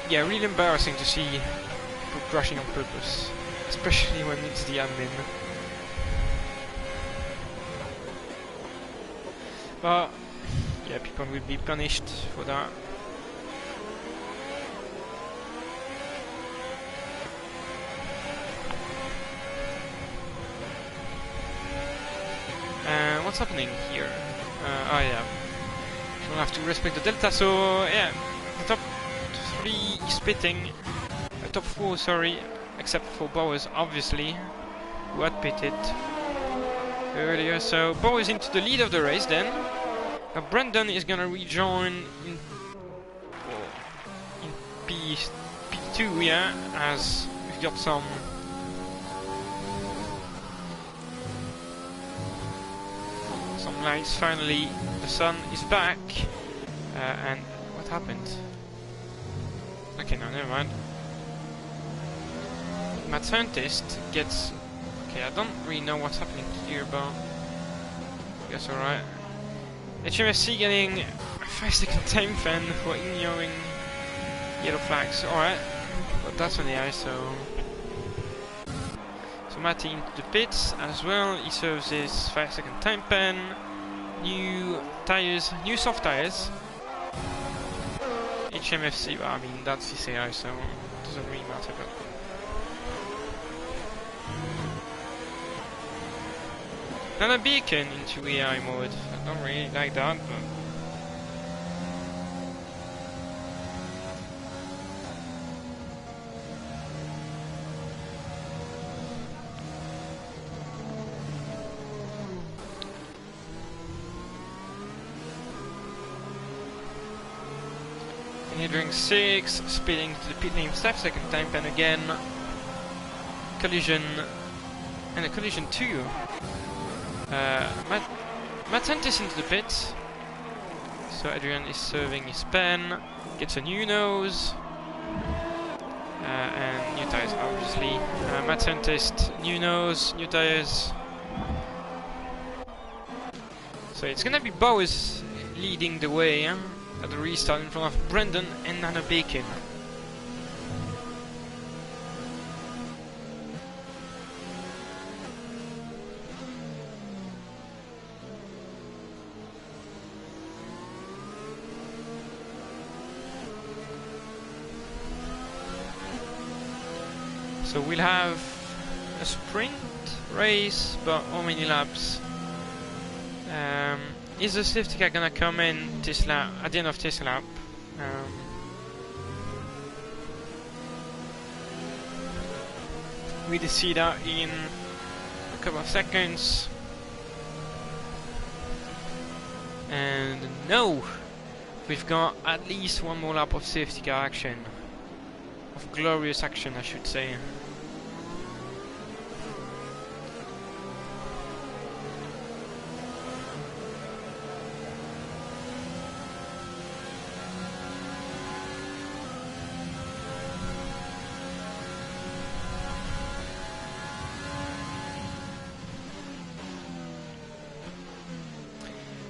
yeah, really embarrassing to see people crashing on purpose, especially when it's the admin. But yeah, people will be punished for that. what's happening here? Oh yeah, we'll have to respect the delta. So yeah, the top 3 is pitting, top 4, sorry, except for Bowers, obviously, who had pitted earlier. So Bowers into the lead of the race then. Brandon is gonna rejoin in P2, yeah, as we've got some lights. Finally, the sun is back. And what happened? Okay, no, never mind. Mad Scientist gets... Okay, I don't really know what's happening here, but... I guess alright. HMSC getting a 5-second time fan for ignoring yellow flags. Alright, but that's on the ice, so... So Matty into the pits as well. He serves his 5-second time pen. New tires, new soft tires. HMFC, well, I mean that's CCI, so it doesn't really matter. But and a beacon into AI mode. I don't really like that, but Hindering 6, speeding to the pit lane 5-second time pen again. Collision and a collision 2. Matantis into the pit. So Adrian is serving his pen, gets a new nose. And new tires obviously. Matantis, new nose, new tires. So it's gonna be Bowers leading the way, at the restart in front of Brendan and Nana Bacon. So we'll have a sprint race, but how many laps? Is the safety car gonna come in this lap, at the end of this lap? We'll see that in a couple of seconds. And no! We've got at least one more lap of safety car action. Of glorious action, I should say.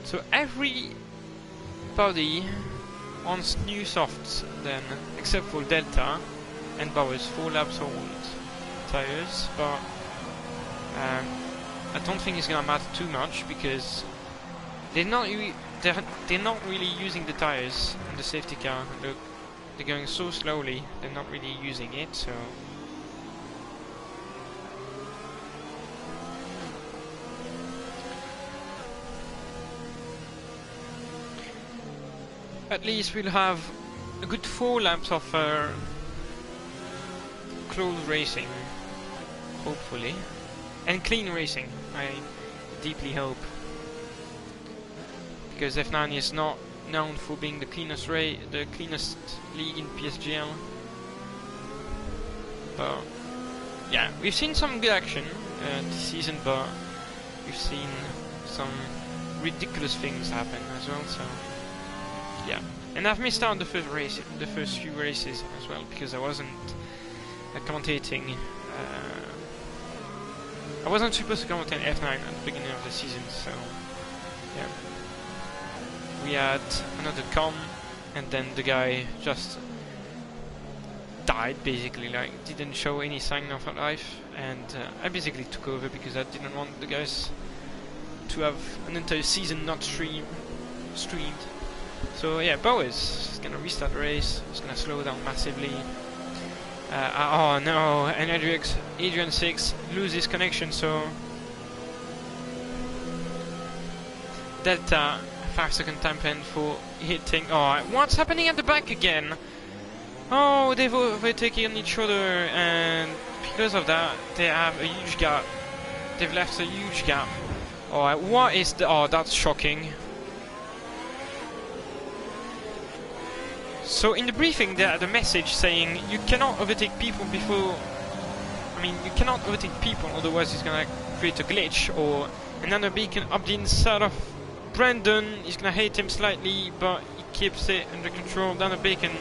So everybody wants new softs then, except for Delta and Bowers, 4 laps old tires, but I don't think it's gonna matter too much because they're not really using the tires in the safety car. Look, they're going so slowly, they're not really using it, so. At least we'll have a good 4 laps of close racing, hopefully, and clean racing, I deeply hope. Because F9 is not known for being the cleanest league in PSGL. But yeah, we've seen some good action this season, but we've seen some ridiculous things happen as well, so. Yeah, and I've missed out the first few races as well because I wasn't commentating. I wasn't supposed to commentate F9 at the beginning of the season, so yeah. We had another com, and then the guy just died basically, like didn't show any sign of life, and I basically took over because I didn't want the guys to have an entire season not streamed. So yeah, Bowers is gonna restart the race. It's gonna slow down massively. Oh no! And Adrian 6 loses connection. So Delta 5-second time pen for hitting. Oh, what's happening at the back again? Oh, they've overtaken each other, and because of that, they have a huge gap. They've left a huge gap. Oh, what is the? Oh, that's shocking. So in the briefing, they had a message saying you cannot overtake people before. I mean, you cannot overtake people, otherwise it's gonna create a glitch. Or another beacon up the inside of Brandon. He's gonna hit him slightly, but he keeps it under control. Down a beacon,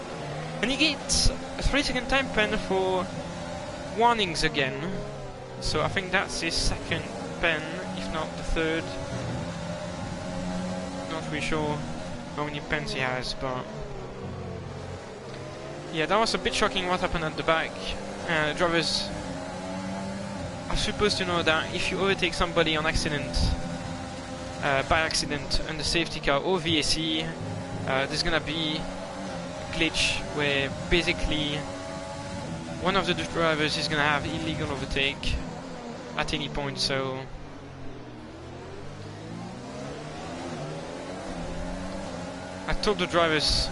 and he gets a 3-second time pen for warnings again. So I think that's his second pen, if not the third. Not really sure how many pens he has, but yeah, that was a bit shocking what happened at the back. Drivers are supposed to know that if you overtake somebody on accident, by accident, under safety car or VAC, there's gonna be a glitch where basically one of the drivers is gonna have illegal overtake at any point. So I told the drivers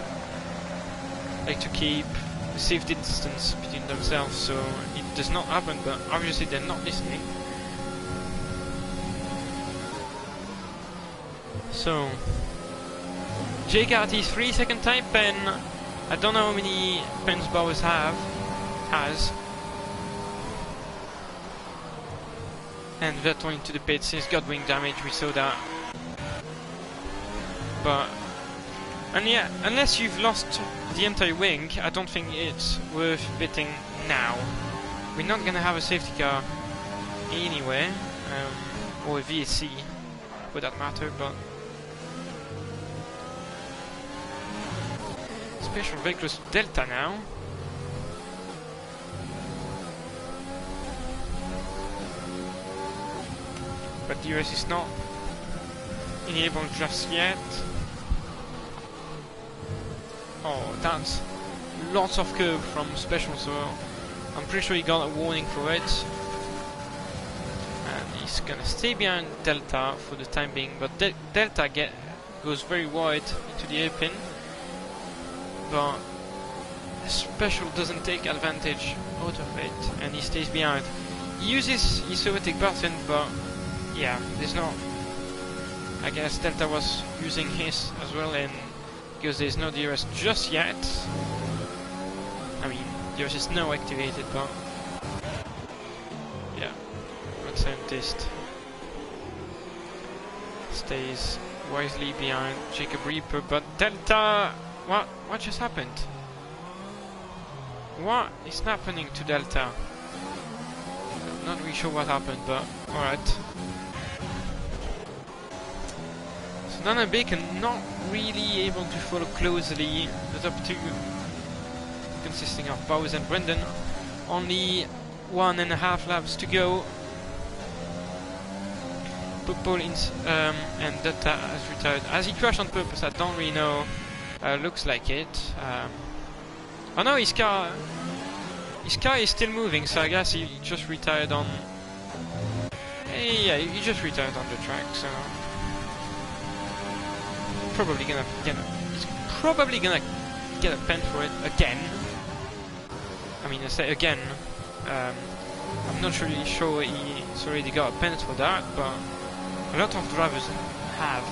like to keep a safe distance between themselves, so it does not happen, but obviously they're not listening. So Jake got his 3-second time pen. I don't know how many pens Bowers has. And Vettel into the pits. He's got wing damage, we saw that. But and yeah, unless you've lost the entire wing, I don't think it's worth pitting now. We're not gonna have a safety car anyway, or a VSC for that matter, but special very close to Delta now. But the US is not enabled just yet. Oh, that's lots of curve from special, so I'm pretty sure he got a warning for it. And he's gonna stay behind Delta for the time being, but Delta goes very wide into the hairpin. But special doesn't take advantage out of it, and he stays behind. He uses his overtake button, but yeah, there's not. I guess Delta was using his as well, and because there's no DRS just yet. I mean, DRS is now activated, but yeah, Red Scientist stays wisely behind Jacob Reaper, but Delta. What just happened? What is happening to Delta? Not really sure what happened, but alright. So Nana Bacon not really able to follow closely the top two, consisting of Bowers and Brendan. Only 1.5 laps to go. Purple and Delta has retired. Has he crashed on purpose? I don't really know. Looks like it. Oh no, his car is still moving, so I guess he just retired on. Yeah, he just retired on the track, so he's probably gonna get a pen for it again. I mean, I say again. I'm not really sure he's already got a pen for that, but a lot of drivers have.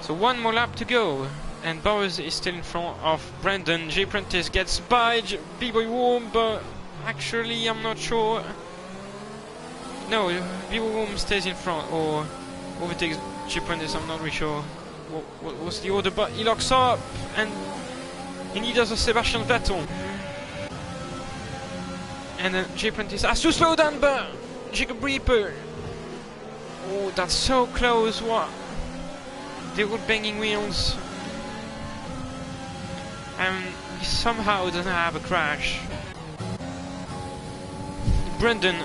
So one more lap to go, and Bowers is still in front of Brandon. J Prentice gets by B-Boy Warm, but actually I'm not sure. No, B-Boy Warm stays in front or overtakes J Prentice. I'm not really sure what was the order, but he locks up and he does a Sebastian Vettel. And then J Prentice has to slow down, but Jacob Reaper. Oh, that's so close. What? They were banging wheels, and he somehow doesn't have a crash. Brendan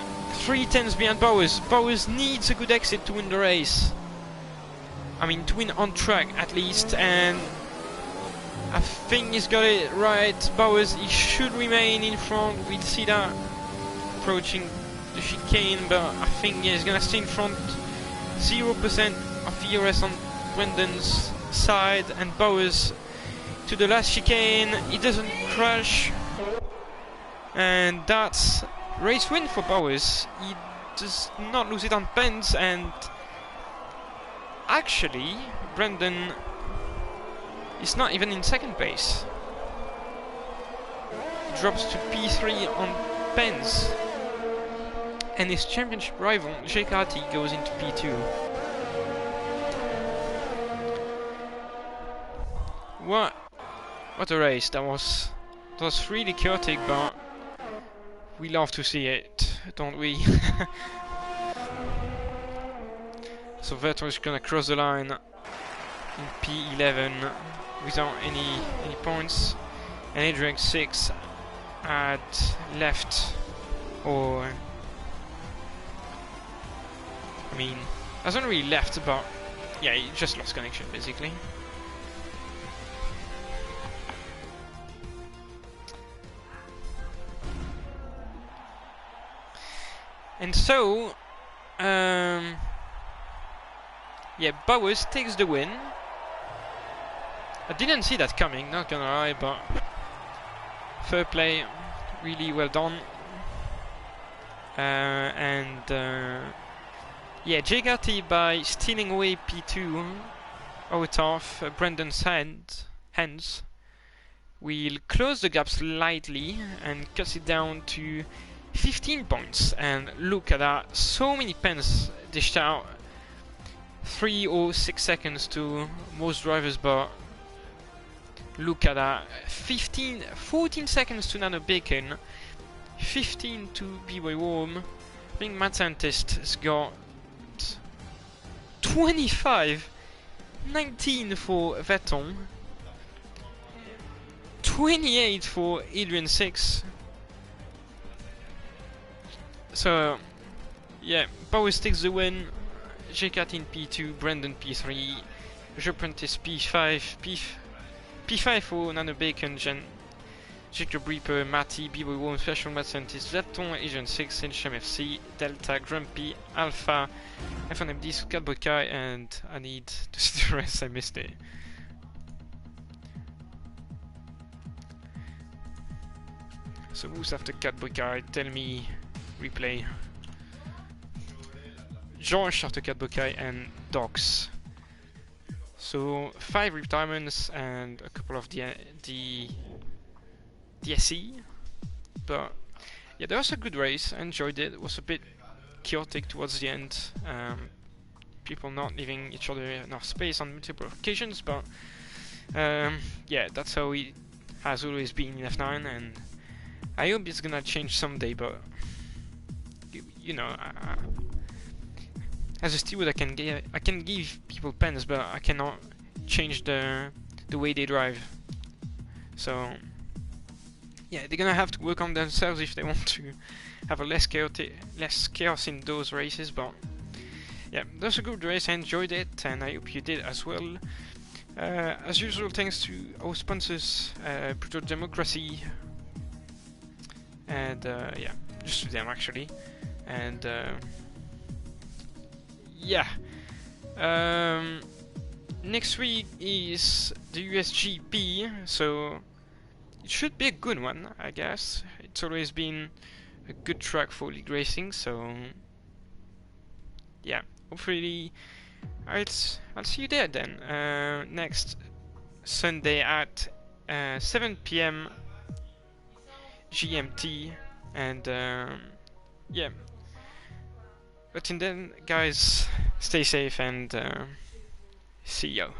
3/10 behind Bowers. Bowers needs a good exit to win the race. I mean, to win on track at least, and I think he's got it right. Bowers, he should remain in front. We see that approaching the chicane, but I think he's gonna stay in front 0% of ERS on Brendan's side, and Bowers to the last chicane. He doesn't crash, and that's race win for Bowers. He does not lose it on pens, and actually Brendan is not even in second place. He drops to P3 on pens, and his championship rival JKT goes into P2. What a race that was! It was really chaotic, but we love to see it, don't we? So Vettel is gonna cross the line in P11 without any points, and Adrian 6 had left, or I mean, hasn't really left, but yeah, he just lost connection basically. And so, yeah, Bowers takes the win. I didn't see that coming, not gonna lie, but fair play, really well done. Yeah, JKT, by stealing away P2 out of Brendan's hands, will close the gap slightly and cut it down to 15 points. And look at that, so many pens dished out. 3 or 6 seconds to most drivers, but look at that, 14 seconds to Nano Bacon, 15 to B-Boy Warm. I think Mad Scientist has got 25, 19 for Vettel, 28 for Adrian 6. So yeah, Bowers takes the win. JKT in P2, Brendan P3, Jeprentice P5, P5 for Nano Bacon, Jacob Reaper, Matty, B-Boy Warm, Special Mad Scientist, Zeton, Agent 6, HMFC, Delta, Grumpy, Alpha, F1MD, Catboy Kai, and I need to see the rest, I missed it. So who's after Catboy Kai? Tell me, replay. George after Catboy Kai and Docs. So 5 retirements and a couple of the SE, but yeah, that was a good race. I enjoyed it. It was a bit chaotic towards the end. People not leaving each other enough space on multiple occasions, but yeah, that's how it has always been in F9, and I hope it's gonna change someday. But you know, as a steward, I can give people pens, but I cannot change the way they drive. So yeah, they're gonna have to work on themselves if they want to have a less chaos in those races. But yeah, that was a good race. I enjoyed it, and I hope you did as well. As usual, thanks to our sponsors, Brutal Democracy, and yeah, just to them actually, and yeah. Next week is the USGP, so it should be a good one, I guess. It's always been a good track for league racing, so yeah, hopefully I'll see you there then. Next Sunday at 7 PM GMT, and yeah. But until then, guys, stay safe and see you.